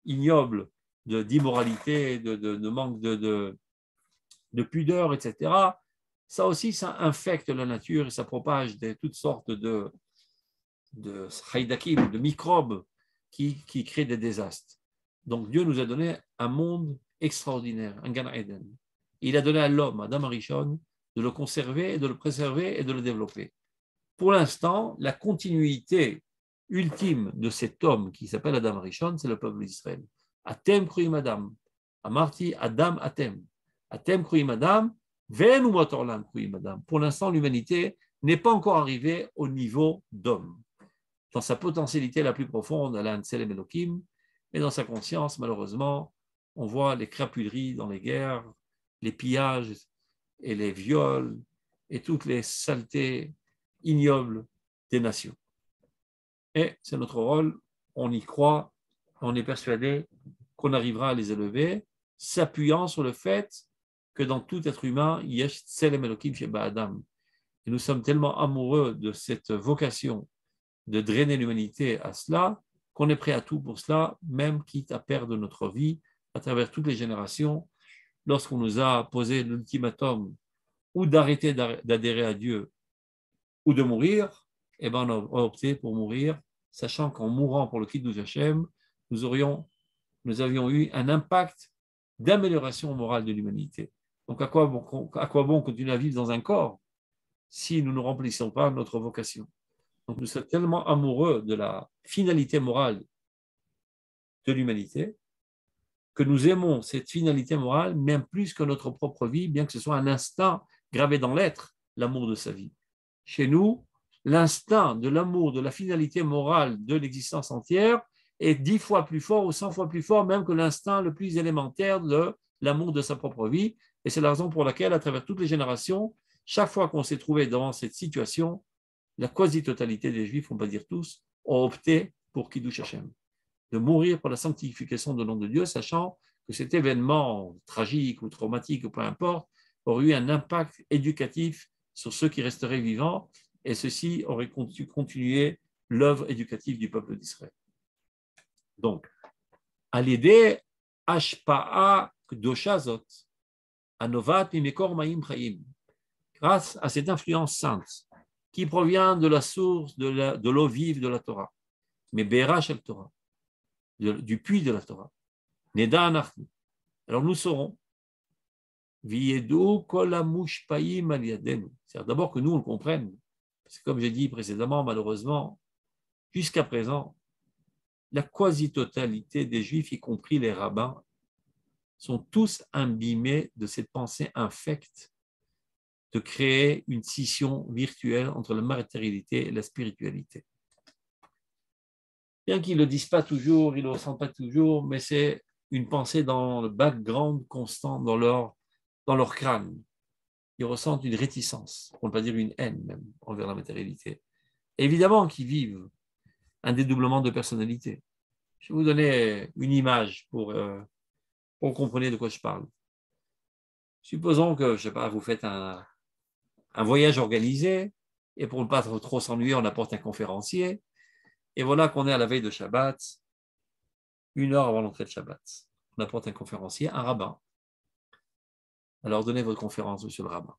ignobles d'immoralité, de manque de pudeur, etc., ça aussi, ça infecte la nature et ça propage toutes sortes de haïdakim, de microbes qui créent des désastres. Donc Dieu nous a donné un monde extraordinaire, un Gan Eden. Il a donné à l'homme, à Adam Arishon, de le conserver, de le préserver et de le développer. pour l'instant, la continuité ultime de cet homme qui s'appelle Adam Rishon, c'est le peuple d'Israël. Atem kruim Adam. Amarti Adam Atem. Atem kruim Adam. Venu motorlam kruim Adam. Pour l'instant, l'humanité n'est pas encore arrivée au niveau d'homme. Dans sa potentialité la plus profonde, elle a un Tselem Elohim, mais dans sa conscience, malheureusement, on voit les crapuleries dans les guerres, les pillages et les viols et toutes les saletés ignobles des nations. Et c'est notre rôle, on y croit, on est persuadé qu'on arrivera à les élever, s'appuyant sur le fait que dans tout être humain, il y a Tselem Elohim Sheba Adam. Et nous sommes tellement amoureux de cette vocation de drainer l'humanité à cela, qu'on est prêt à tout pour cela, même quitte à perdre notre vie à travers toutes les générations. Lorsqu'on nous a posé l'ultimatum ou d'arrêter d'adhérer à Dieu ou de mourir, eh ben on a opté pour mourir, sachant qu'en mourant pour le Kiddush Hashem, nous avions eu un impact d'amélioration morale de l'humanité. Donc à quoi bon continuer à vivre dans un corps si nous ne remplissons pas notre vocation? Donc nous sommes tellement amoureux de la finalité morale de l'humanité que nous aimons cette finalité morale même plus que notre propre vie, bien que ce soit un instinct gravé dans l'être, l'amour de sa vie. Chez nous, l'instinct de l'amour, de la finalité morale de l'existence entière est 10 fois plus fort ou 100 fois plus fort même que l'instinct le plus élémentaire de l'amour de sa propre vie. Et c'est la raison pour laquelle, à travers toutes les générations, chaque fois qu'on s'est trouvé dans cette situation, la quasi-totalité des Juifs, on ne va dire tous, ont opté pour Kiddush Hashem, de mourir pour la sanctification du nom de Dieu, sachant que cet événement tragique ou traumatique, ou peu importe, aurait eu un impact éducatif sur ceux qui resteraient vivants, et ceci aurait continué l'œuvre éducative du peuple d'Israël. Donc, à l'idée Ashpa'a Kdosha Zot, Anovat Mimekor Maim Chaim, grâce à cette influence sainte, qui provient de la source de l'eau vive de la Torah, mais Be'era Shel Torah, du puits de la Torah. Neda Anachnu. Alors nous saurons, Viedu Kol HaMushpa'im Al Yadenu. C'est-à-dire d'abord que nous on le comprenne. Parce que comme j'ai dit précédemment, malheureusement, jusqu'à présent, la quasi-totalité des Juifs, y compris les rabbins, sont tous imbibés de cette pensée infecte de créer une scission virtuelle entre la matérialité et la spiritualité. Bien qu'ils ne le disent pas toujours, ils ne le ressentent pas toujours, mais c'est une pensée dans le background constant dans leur crâne. Ils ressentent une réticence, pour ne pas dire une haine même, envers la matérialité. Évidemment qu'ils vivent un dédoublement de personnalité. Je vais vous donner une image pour comprendre de quoi je parle. Supposons que, je sais pas, vous faites un voyage organisé, et pour ne pas trop s'ennuyer, on apporte un conférencier, et voilà qu'on est à la veille de Shabbat, 1 heure avant l'entrée de Shabbat. On apporte un conférencier, un rabbin. Alors donnez votre conférence, monsieur le rabbin.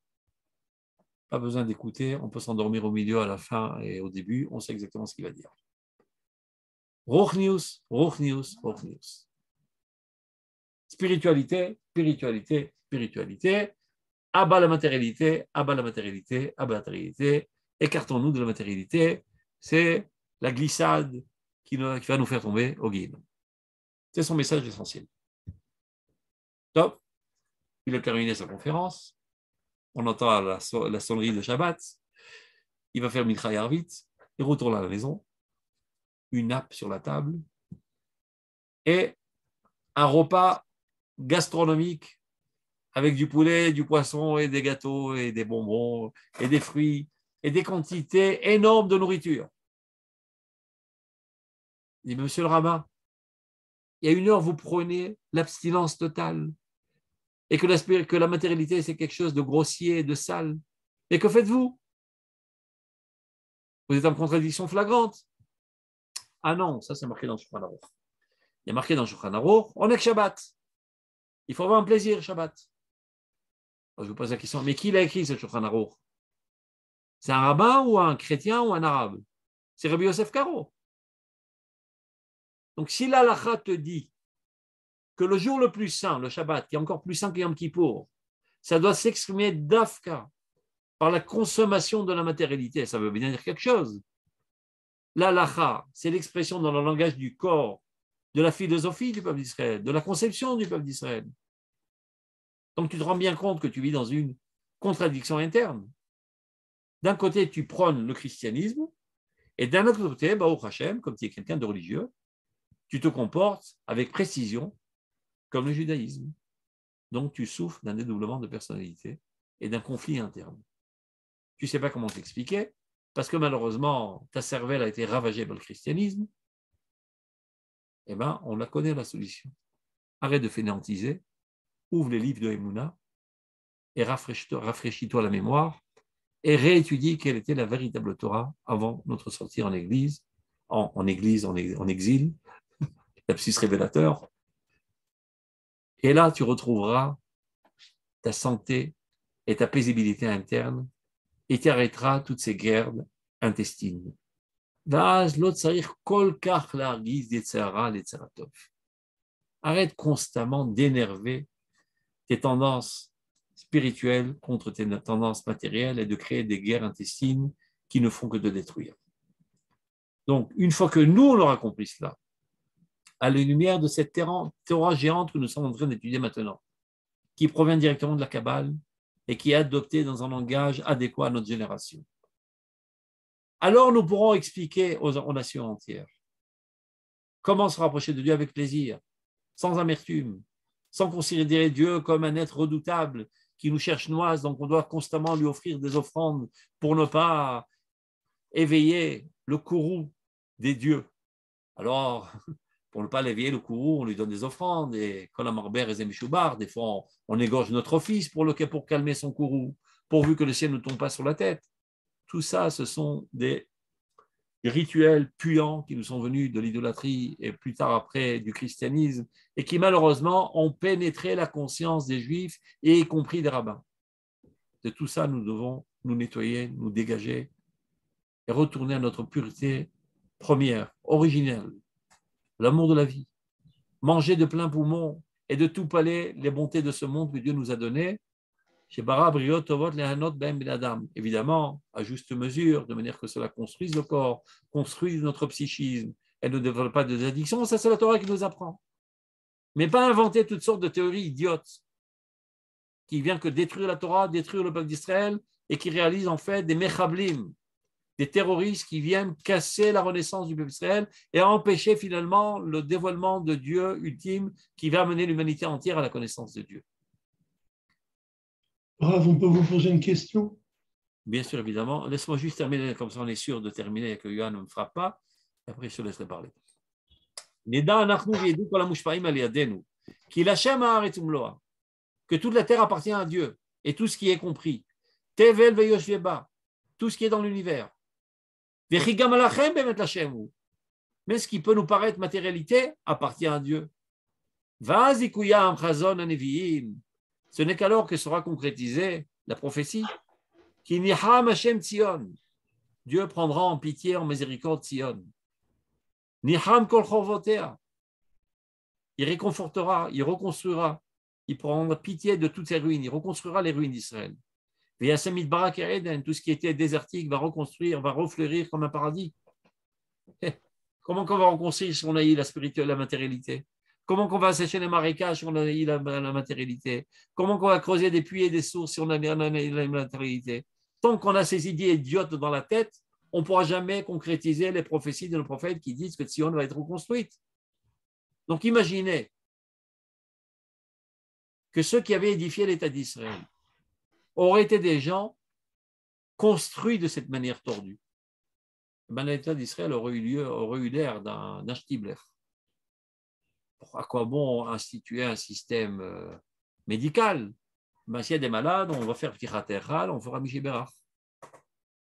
Pas besoin d'écouter, on peut s'endormir au milieu, à la fin et au début, on sait exactement ce qu'il va dire. Rochnius, Rochnius, Rochnius. Spiritualité, spiritualité, spiritualité. Abat la matérialité, abat la matérialité, abat la matérialité. Écartons-nous de la matérialité. C'est la glissade qui va nous faire tomber au guide. C'est son message essentiel. Top. Il a terminé sa conférence. On entend la sonnerie de Shabbat. Il va faire Mincha Yarvit. Il retourne à la maison. Une nappe sur la table. Et un repas gastronomique avec du poulet, du poisson et des gâteaux et des bonbons et des fruits et des quantités énormes de nourriture. Il dit, monsieur le rabbin, il y a 1 heure, vous prenez l'abstinence totale et que la matérialité, c'est quelque chose de grossier, de sale. Et que faites-vous? Vous êtes en contradiction flagrante. Ah non, ça c'est marqué dans le Shulchan Aruch. Il y a marqué dans le Shulchan Aruch, on est que Shabbat. Il faut avoir un plaisir, Shabbat. Alors, je vous pose la question, mais qui l'a écrit ce Shulchan Aruch? C'est un rabbin ou un chrétien ou un arabe? C'est Rabbi Yosef Karo. Donc si l'halakha te dit que le jour le plus saint, le Shabbat, qui est encore plus saint que Yom Kippour, ça doit s'exprimer d'Afka par la consommation de la matérialité. Ça veut bien dire quelque chose. L'halakha, c'est l'expression dans le langage du corps, de la philosophie du peuple d'Israël, de la conception du peuple d'Israël. Donc tu te rends bien compte que tu vis dans une contradiction interne. D'un côté, tu prônes le christianisme, et d'un autre côté, Baruch Hashem, comme tu es quelqu'un de religieux, tu te comportes avec précision comme le judaïsme. Donc tu souffres d'un dédoublement de personnalité et d'un conflit interne. Tu ne sais pas comment t'expliquer, parce que malheureusement, ta cervelle a été ravagée par le christianisme. Eh bien, on la connaît la solution. Arrête de fainéantiser, ouvre les livres de Emouna et rafraîchis-toi la mémoire et réétudie quelle était la véritable Torah avant notre sortie en exil, lapsus révélateur. Et là, tu retrouveras ta santé et ta paisibilité interne et tu arrêteras toutes ces guerres intestines. Arrête constamment d'énerver tes tendances spirituelles contre tes tendances matérielles et de créer des guerres intestines qui ne font que de détruire. Donc, une fois que nous, on aura accompli cela, à la lumière de cette Torah géante que nous sommes en train d'étudier maintenant, qui provient directement de la Kabbale et qui est adoptée dans un langage adéquat à notre génération, alors nous pourrons expliquer aux nations entières comment se rapprocher de Dieu avec plaisir, sans amertume, sans considérer Dieu comme un être redoutable qui nous cherche noise, donc on doit constamment lui offrir des offrandes pour ne pas éveiller le courroux des dieux. Alors, pour ne pas l'éveiller le courroux, on lui donne des offrandes, et quand la marbère est Mishoubar, des fois on égorge notre office pour calmer son courroux, pourvu que le ciel ne tombe pas sur la tête. Tout ça, ce sont des rituels puants qui nous sont venus de l'idolâtrie et plus tard après du christianisme et qui malheureusement ont pénétré la conscience des juifs et y compris des rabbins. De tout ça, nous devons nous nettoyer, nous dégager et retourner à notre pureté première, originelle, l'amour de la vie, manger de plein poumon et de tout palais les bontés de ce monde que Dieu nous a donné. Évidemment, à juste mesure, de manière que cela construise le corps, construise notre psychisme et ne développe pas des addictions. Ça, c'est la Torah qui nous apprend. Mais pas inventer toutes sortes de théories idiotes qui viennent que détruire la Torah, détruire le peuple d'Israël et qui réalisent en fait des mechablim, des terroristes qui viennent casser la renaissance du peuple d'Israël et empêcher finalement le dévoilement de Dieu ultime qui va amener l'humanité entière à la connaissance de Dieu. Rav, on peut vous poser une question? Bien sûr, évidemment. Laisse-moi juste terminer, comme ça on est sûr de terminer et que Yohan ne me frappe pas. Et après, je te laisserai parler. Que toute la terre appartient à Dieu et tout ce qui est compris. Tevel veyoshveba, tout ce qui est dans l'univers. Mais ce qui peut nous paraître matérialité appartient à Dieu. Ce n'est qu'alors que sera concrétisée la prophétie. Dieu prendra en pitié, en miséricorde Sion. Il réconfortera, il reconstruira, il prendra pitié de toutes ces ruines, il reconstruira les ruines d'Israël. Tout ce qui était désertique va reconstruire, va refleurir comme un paradis. Comment qu'on va reconstruire si on a eu la spiritualité, la matérialité? Comment qu'on va sécher les marécages si on a eu la matérialité? Comment qu'on va creuser des puits et des sources si on a eu la matérialité? Tant qu'on a ces idées idiotes dans la tête, on ne pourra jamais concrétiser les prophéties de nos prophètes qui disent que Sion va être reconstruite. Donc imaginez que ceux qui avaient édifié l'État d'Israël auraient été des gens construits de cette manière tordue. L'État d'Israël aurait eu l'air d'un Shtibler. À quoi bon instituer un système médical? S'il y a des malades, on va faire Ptichateral, on fera Mishiberach.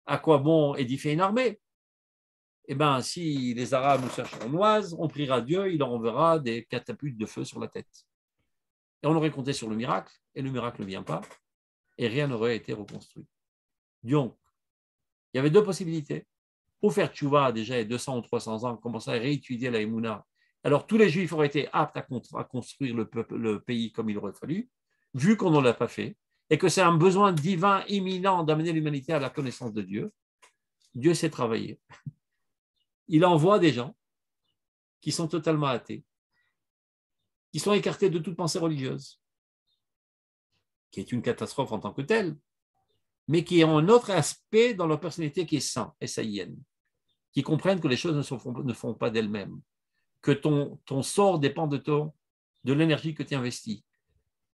À quoi bon édifier une armée? Si les Arabes nous cherchent en noise, on priera Dieu, il leur enverra des catapultes de feu sur la tête. Et on aurait compté sur le miracle, et le miracle ne vient pas, et rien n'aurait été reconstruit. Donc, il y avait deux possibilités. Pour faire tchouva, déjà, il y a 200 ou 300 ans, commencer à réétudier la Emouna. Alors, tous les Juifs auraient été aptes à construire le pays comme il aurait fallu, vu qu'on ne l'a pas fait. et que c'est un besoin divin imminent d'amener l'humanité à la connaissance de Dieu, Dieu sait travailler. Il envoie des gens qui sont totalement athées, qui sont écartés de toute pensée religieuse, qui est une catastrophe en tant que telle, mais qui ont un autre aspect dans leur personnalité qui est sain et saïenne, qui comprennent que les choses ne font pas d'elles-mêmes, que ton sort dépend de l'énergie que tu investis,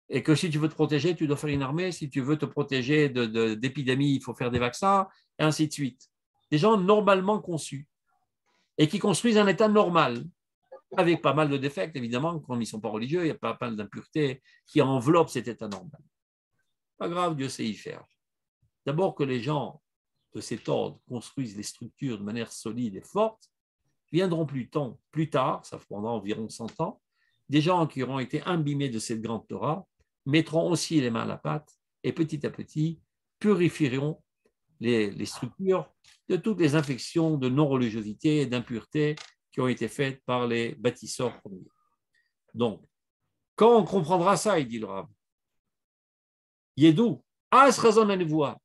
et que si tu veux te protéger, tu dois faire une armée, si tu veux te protéger d'épidémies, il faut faire des vaccins, et ainsi de suite. Des gens normalement conçus, et qui construisent un état normal, avec pas mal de défects, évidemment, comme ils ne sont pas religieux, il y a pas mal d'impuretés qui enveloppent cet état normal. Pas grave, Dieu sait y faire. D'abord que les gens de cet ordre construisent les structures de manière solide et forte, viendront plus tard, ça prendra environ 100 ans, des gens qui auront été imbibés de cette grande Torah, mettront aussi les mains à la pâte et petit à petit purifieront les structures de toutes les infections de non-religiosité et d'impureté qui ont été faites par les bâtisseurs premiers. Donc, quand on comprendra ça, il dit le Rav, Yedou, As Razon Nevoa,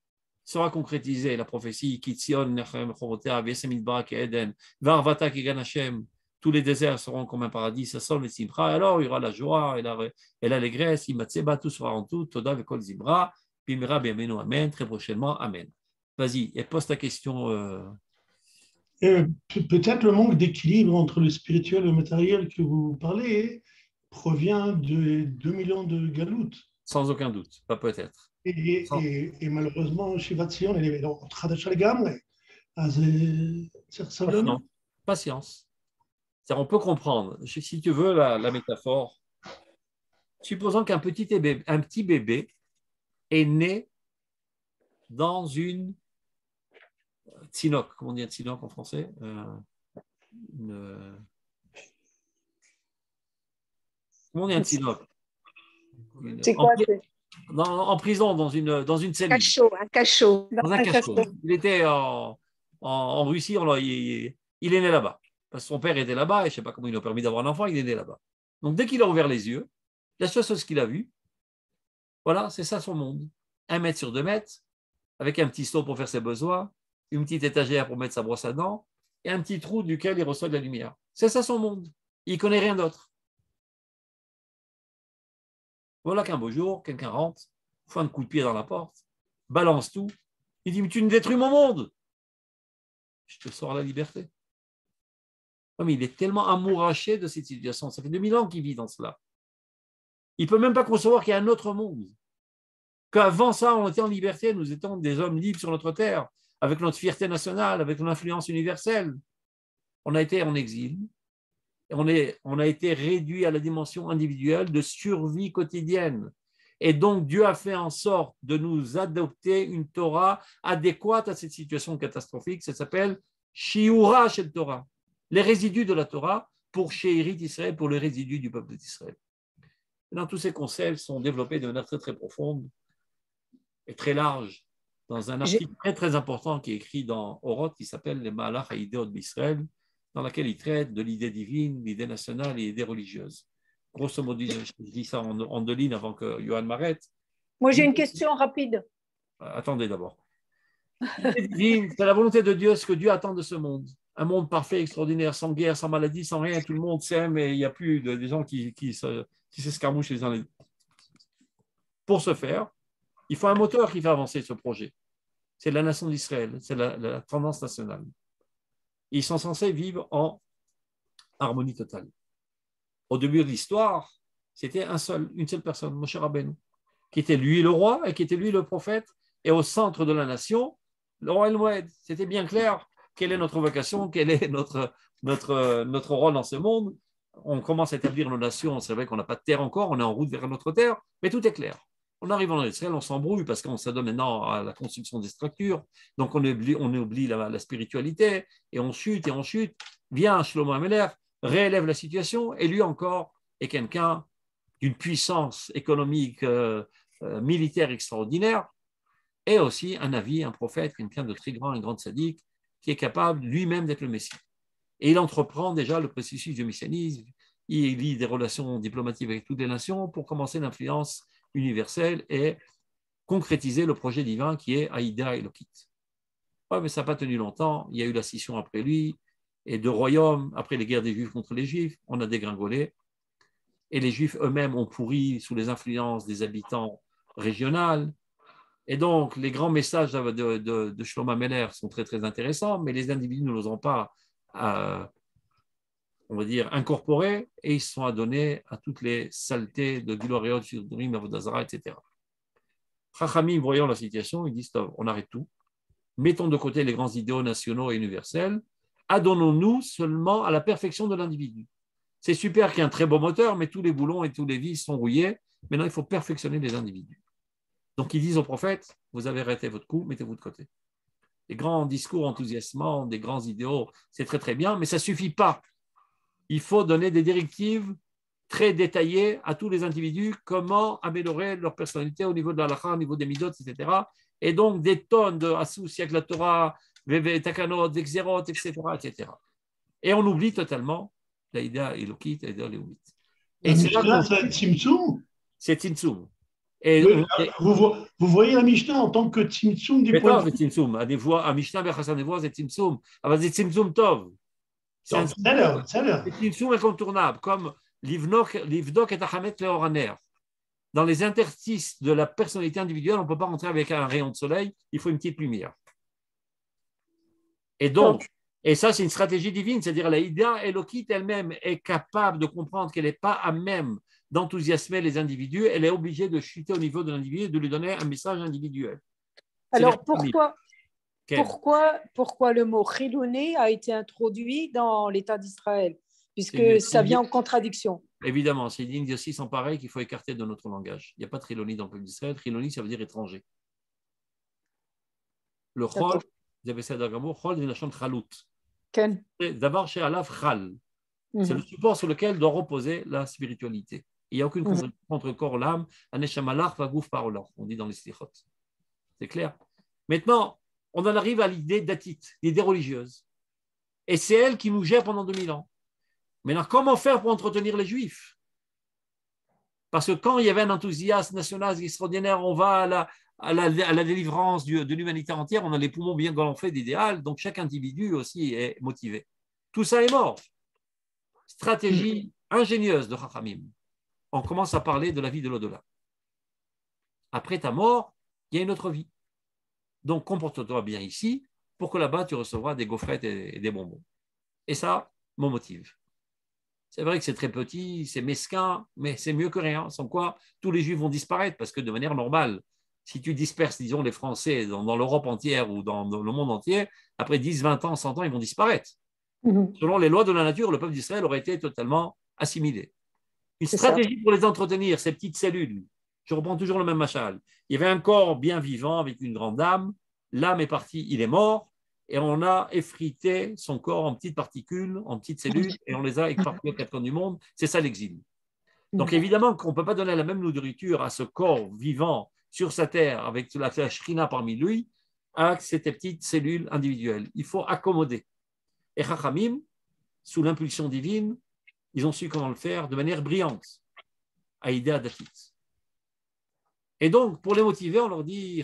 sera concrétisée la prophétie Kitzion Nechem Chorotea Vesemit Barak Eden Varvata Kigan Hashem, tous les déserts seront comme un paradis, ça sonne les Simcha, alors il y aura la joie et l'allégresse, Imatseba, tout sera en tout, Toda Vekol Zimra, Bimira Bienvenu, Amen, très prochainement, Amen. Vas-y, et pose ta question. Peut-être le manque d'équilibre entre le spirituel et le matériel que vous parlez provient de 2000 ans de galoute. Sans aucun doute, pas peut-être. Et malheureusement, Shivat Zion, elle est en Khadasha Gamre. Patience. On peut comprendre, si tu veux la métaphore, supposons qu'un petit bébé est né dans une tzinoc, comment on dit un tzinoc en français Comment on dit un tzinoc C'est quoi en prison, dans une cellule. Un cachot. Dans un cachot. Il était en Russie, il est né là-bas. Parce que son père était là-bas, et je ne sais pas comment il a permis d'avoir un enfant, il est né là-bas. Donc dès qu'il a ouvert les yeux, la seule chose qu'il a vue, voilà, c'est ça son monde. 1 mètre sur 2 mètres, avec un petit seau pour faire ses besoins, une petite étagère pour mettre sa brosse à dents, et un petit trou duquel il reçoit de la lumière. C'est ça son monde. Il ne connaît rien d'autre. Voilà qu'un beau jour, quelqu'un rentre, fout un coup de pied dans la porte, balance tout, il dit « Mais tu me détruis mon monde !» Je te sors la liberté. Mais il est tellement amouraché de cette situation. Ça fait 2000 ans qu'il vit dans cela. Il ne peut même pas concevoir qu'il y a un autre monde. Qu'avant ça, on était en liberté, nous étions des hommes libres sur notre terre, avec notre fierté nationale, avec notre influence universelle. On a été en exil. Et on a été réduit à la dimension individuelle de survie quotidienne. Et donc, Dieu a fait en sorte de nous adopter une Torah adéquate à cette situation catastrophique. Ça s'appelle Shiura Shel Torah. Les résidus de la Torah pour She'irit Israël, pour les résidus du peuple d'Israël. Tous ces concepts sont développés de manière très, très profonde et très large dans un article très, très important qui est écrit dans Oroth qui s'appelle Les Mahalach Haïdeot d'Israël, dans laquelle il traite de l'idée divine, l'idée nationale et l'idée religieuse. Grosso modo, je dis ça en 2 lignes avant que Johan m'arrête. Moi, j'ai une question rapide. Attendez d'abord. L'idée divine, c'est la volonté de Dieu, ce que Dieu attend de ce monde. Un monde parfait, extraordinaire, sans guerre, sans maladie, sans rien, tout le monde s'aime et il n'y a plus des gens qui s'escarmouchent les uns les autres. Pour ce faire, il faut un moteur qui fait avancer ce projet. C'est la nation d'Israël, c'est la tendance nationale. Ils sont censés vivre en harmonie totale. Au début de l'histoire, c'était une seule personne, Moshe Rabbeinu, qui était lui le roi et qui était lui le prophète, et au centre de la nation, le roi El-Moed. C'était bien clair quelle est notre vocation, quel est notre rôle dans ce monde. On commence à établir nos nations, c'est vrai qu'on n'a pas de terre encore, on est en route vers notre terre, mais tout est clair. On arrive en Israël, on s'embrouille parce qu'on s'adonne maintenant à la construction des structures, donc on oublie la spiritualité, et on chute. Vient Shlomo Ameler, réélève la situation, et lui encore est quelqu'un d'une puissance économique, militaire extraordinaire, et aussi un navi, un prophète, quelqu'un de très grand, un grand sadique, qui est capable lui-même d'être le Messie. Et il entreprend déjà le processus du messianisme, il lie des relations diplomatiques avec toutes les nations pour commencer l'influence universelle et concrétiser le projet divin qui est Haïda Elokit. Ouais, mais ça n'a pas tenu longtemps. Il y a eu la scission après lui, et deux royaumes, après les guerres des Juifs contre les Juifs, on a dégringolé. Et les Juifs eux-mêmes ont pourri sous les influences des habitants régionaux. Et donc, les grands messages de Shlomo Ameler sont très, très intéressants, mais les individus ne les ont pas, on va dire, incorporés, et ils se sont adonnés à toutes les saletés de Giloriot, Shirdurim, Avodazara, etc. Chachamim, voyant la situation, ils disent, on arrête tout, mettons de côté les grands idéaux nationaux et universels, adonnons-nous seulement à la perfection de l'individu. C'est super qu'il y ait un très beau moteur, mais tous les boulons et tous les vis sont rouillés. Maintenant, il faut perfectionner les individus. Donc, ils disent au prophète, vous avez arrêté votre coup, mettez-vous de côté. Les grands discours enthousiasmants, des grands idéaux, c'est très très bien, mais ça ne suffit pas. Il faut donner des directives très détaillées à tous les individus, comment améliorer leur personnalité au niveau de la halakha, au niveau des midot, etc. Et donc, des tonnes de associés avec la Torah, Takanot, Vexerot, etc., etc. Et on oublie totalement l'Aïda Elokit, l'Aïda Léomite. La Mishnah, c'est Tzimtzum. C'est Tzimtzum. Et vous voyez la Mishnah en tant que Tzimtzum du point de vue. c'est Tzimtzum. À Mishnah, c'est Tzimtzum. C'est Tzimtzum Tov. C'est Tzimtzum incontournable, comme Livdok et Tachamet Leoraner. Dans les interstices de la personnalité individuelle, on ne peut pas rentrer avec un rayon de soleil, il faut une petite lumière. Et donc, et ça, c'est une stratégie divine, c'est-à-dire la Ida Elokit elle-même est capable de comprendre qu'elle n'est pas à même d'enthousiasmer les individus, elle est obligée de chuter au niveau de l'individu et de lui donner un message individuel. Alors pourquoi le mot Chilouné a été introduit dans l'État d'Israël, puisque ça vient en contradiction? Évidemment, c'est une ligne aussi sans pareil qu'il faut écarter de notre langage. Il n'y a pas de Chiloni dans le peuple d'Israël. Chiloni, ça veut dire étranger. Le Chol, vous avez ça dans Chol, c'est la chambre Chalout. D'abord, chez Alaf Chal. C'est le support sur lequel doit reposer la spiritualité. Il n'y a aucune contre corps l'âme, Aneshamalach vagouf parolah, on dit dans les slichot. C'est clair. Maintenant, on en arrive à l'idée d'atit, l'idée religieuse. Et c'est elle qui nous gère pendant 2000 ans. Maintenant, comment faire pour entretenir les Juifs? Parce que quand il y avait un enthousiasme national extraordinaire, on va à la délivrance de l'humanité entière, on a les poumons bien gonflés d'idéal, donc chaque individu aussi est motivé. Tout ça est mort. Stratégie ingénieuse de Chachamim. On commence à parler de la vie de l'au-delà. Après ta mort, il y a une autre vie. Donc, comporte-toi bien ici pour que là-bas, tu recevras des gaufrettes et des bonbons. Et ça me motive. C'est vrai que c'est très petit, c'est mesquin, mais c'est mieux que rien. Sans quoi, tous les Juifs vont disparaître parce que de manière normale, si tu disperses, disons, les Français dans l'Europe entière ou dans le monde entier, après 10, 20 ans, 100 ans, ils vont disparaître. Selon les lois de la nature, le peuple d'Israël aurait été totalement assimilé. Une stratégie pour les entretenir, ces petites cellules. Je reprends toujours le même machal. Il y avait un corps bien vivant avec une grande âme. L'âme est partie, il est mort. Et on a effrité son corps en petites particules, en petites cellules, et on les a éparpillés aux quatre coins du monde. C'est ça l'exil. Donc évidemment qu'on ne peut pas donner la même nourriture à ce corps vivant sur sa terre, avec la shrina parmi lui, à ces petites cellules individuelles. Il faut accommoder. Et Chachamim, sous l'impulsion divine, ils ont su comment le faire de manière brillante. Aïda Datit. Et donc, pour les motiver, on leur dit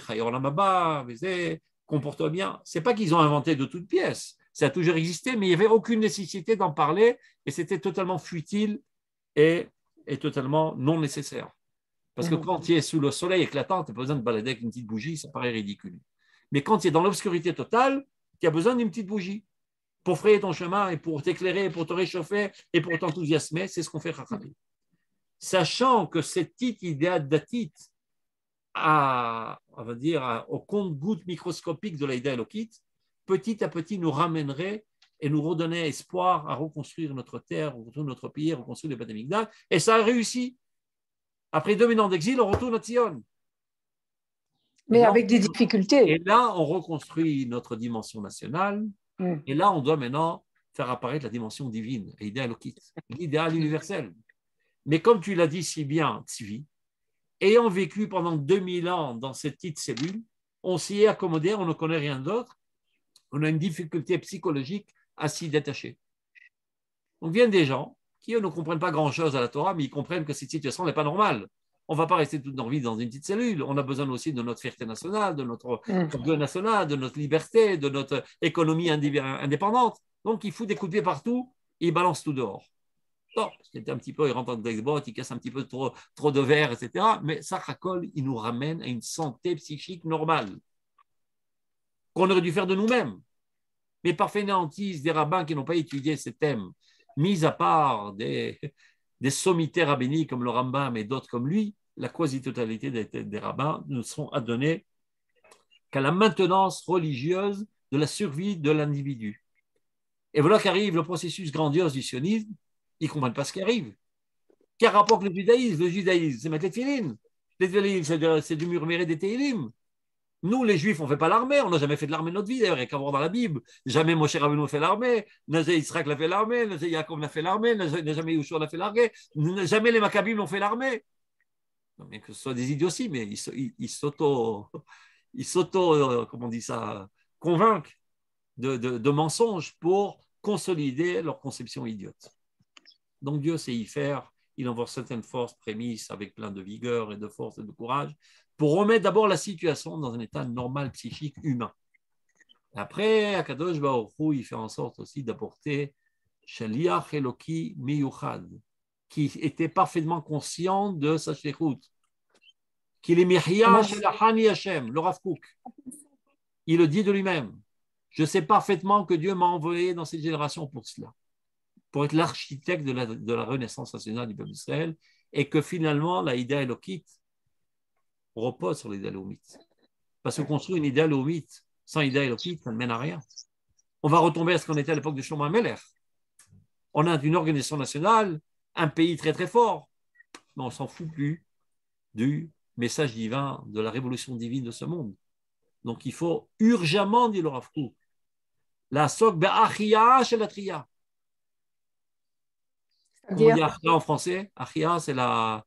comporte-toi bien. Ce n'est pas qu'ils ont inventé de toutes pièces. Ça a toujours existé, mais il n'y avait aucune nécessité d'en parler et c'était totalement futile et totalement non nécessaire. Parce que quand tu es sous le soleil éclatant, tu n'as pas besoin de balader avec une petite bougie, ça paraît ridicule. Mais quand tu es dans l'obscurité totale, tu as besoin d'une petite bougie pour frayer ton chemin et pour t'éclairer, pour te réchauffer et pour t'enthousiasmer. C'est ce qu'on fait Chachamim. Sachant que cette petite idée d'atit, on va dire, au compte-goutte microscopique de l'Aïda Elokit, petit à petit nous ramènerait et nous redonner espoir à reconstruire notre terre, reconstruire notre pays, reconstruire les Beth Amikdash. Et ça a réussi. Après 2000 ans d'exil, on retourne à Tzion. Mais là, avec des difficultés. Et là, on reconstruit notre dimension nationale. Et là, on doit maintenant faire apparaître la dimension divine, l'Aïda Elokit, l'idéal universel. Mais comme tu l'as dit si bien, Tzvi, ayant vécu pendant 2000 ans dans cette petite cellule, on s'y est accommodé, on ne connaît rien d'autre, on a une difficulté psychologique à s'y détacher. Donc viennent des gens qui eux, ne comprennent pas grand-chose à la Torah, mais ils comprennent que cette situation n'est pas normale. On ne va pas rester toute notre vie dans une petite cellule. On a besoin aussi de notre fierté nationale, de notre orgueil national, de notre liberté, de notre économie indépendante. Donc, il fout des coups de pied partout et il balance tout dehors. Non, c'était un petit peu, il rentre dans l'exbot, il casse un petit peu trop de verre, etc. Mais ça, Hakol, il nous ramène à une santé psychique normale qu'on aurait dû faire de nous-mêmes. Mais par fainéantise des rabbins qui n'ont pas étudié ces thèmes, mis à part des sommités rabbiniques comme le Rambam et d'autres comme lui, la quasi-totalité des rabbins ne seront adonnés qu'à la maintenance religieuse de la survie de l'individu. Et voilà qu'arrive le processus grandiose du sionisme. Ils ne comprennent pas ce qui arrive. Quel rapport avec le judaïsme? Le judaïsme, c'est mettre les tefilines. Les tefilines, c'est du murmurer des télim. Nous, les Juifs, on ne fait pas l'armée. On n'a jamais fait de l'armée de notre vie, d'ailleurs. Il n'y a qu'à voir dans la Bible. Jamais Moshe Rabbeinu a fait l'armée. Israël a fait l'armée. Jacob a fait l'armée. Jamais Yeshua n'a fait l'armée. Jamais les Maccabim n'ont fait l'armée. Mais que ce soit des idioties, mais ils s'auto, comment on dit ça, convainquent de mensonges pour consolider leur conception idiote. Donc Dieu sait y faire, il envoie certaines forces prémices avec plein de vigueur et de force et de courage pour remettre d'abord la situation dans un état normal psychique humain. Après, Akadosh Baruch Hu, il fait en sorte aussi d'apporter Shaliach Eloki Miyuchad, qui était parfaitement conscient de sa shlichut, qu'il est Miriam Shelachani Hashem, le Rav Kook. Il le dit de lui-même. Je sais parfaitement que Dieu m'a envoyé dans cette génération pour cela, pour être l'architecte de la renaissance nationale du peuple d'Israël, et que finalement, la idée élokite repose sur l'idée élomite. Parce que construire une idée élomite sans idée élokite, ça ne mène à rien. On va retomber à ce qu'on était à l'époque de Shlomo HaMelech. On a une organisation nationale, un pays très très fort, mais on ne s'en fout plus du message divin, de la révolution divine de ce monde. Donc il faut urgemment, dit le Rav Kook, la sok be'achia shel atria. Comment on dit achia en français? Achia, c'est la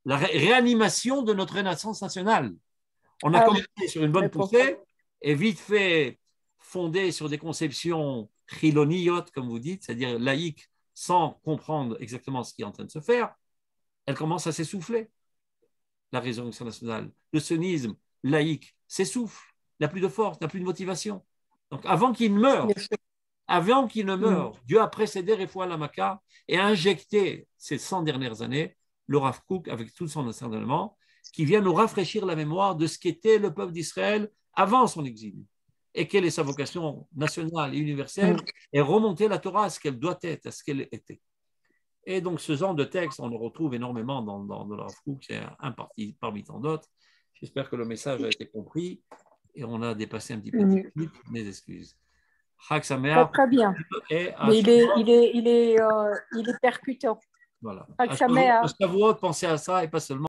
réanimation de notre renaissance nationale. On a commencé sur une bonne poussée et vite fait fondé sur des conceptions chiloniyot, comme vous dites, c'est-à-dire laïques, sans comprendre exactement ce qui est en train de se faire, elle commence à s'essouffler. La résurrection nationale, le sionisme laïque s'essouffle, n'a plus de force, n'a plus de motivation. Donc avant qu'il ne meure, Dieu a précédé Refoua Lamaka et a injecté ces 100 dernières années le Rav Kook avec tout son enseignement qui vient nous rafraîchir la mémoire de ce qu'était le peuple d'Israël avant son exil et quelle est sa vocation nationale et universelle et remonter la Torah à ce qu'elle doit être, à ce qu'elle était. Et donc, ce genre de texte, on le retrouve énormément dans le Rav Kook, c'est un parmi tant d'autres. J'espère que le message a été compris et on a dépassé un petit peu mes excuses. Très bien. Mais il est percutant. Voilà. À Shavuot, pensez à ça et pas seulement.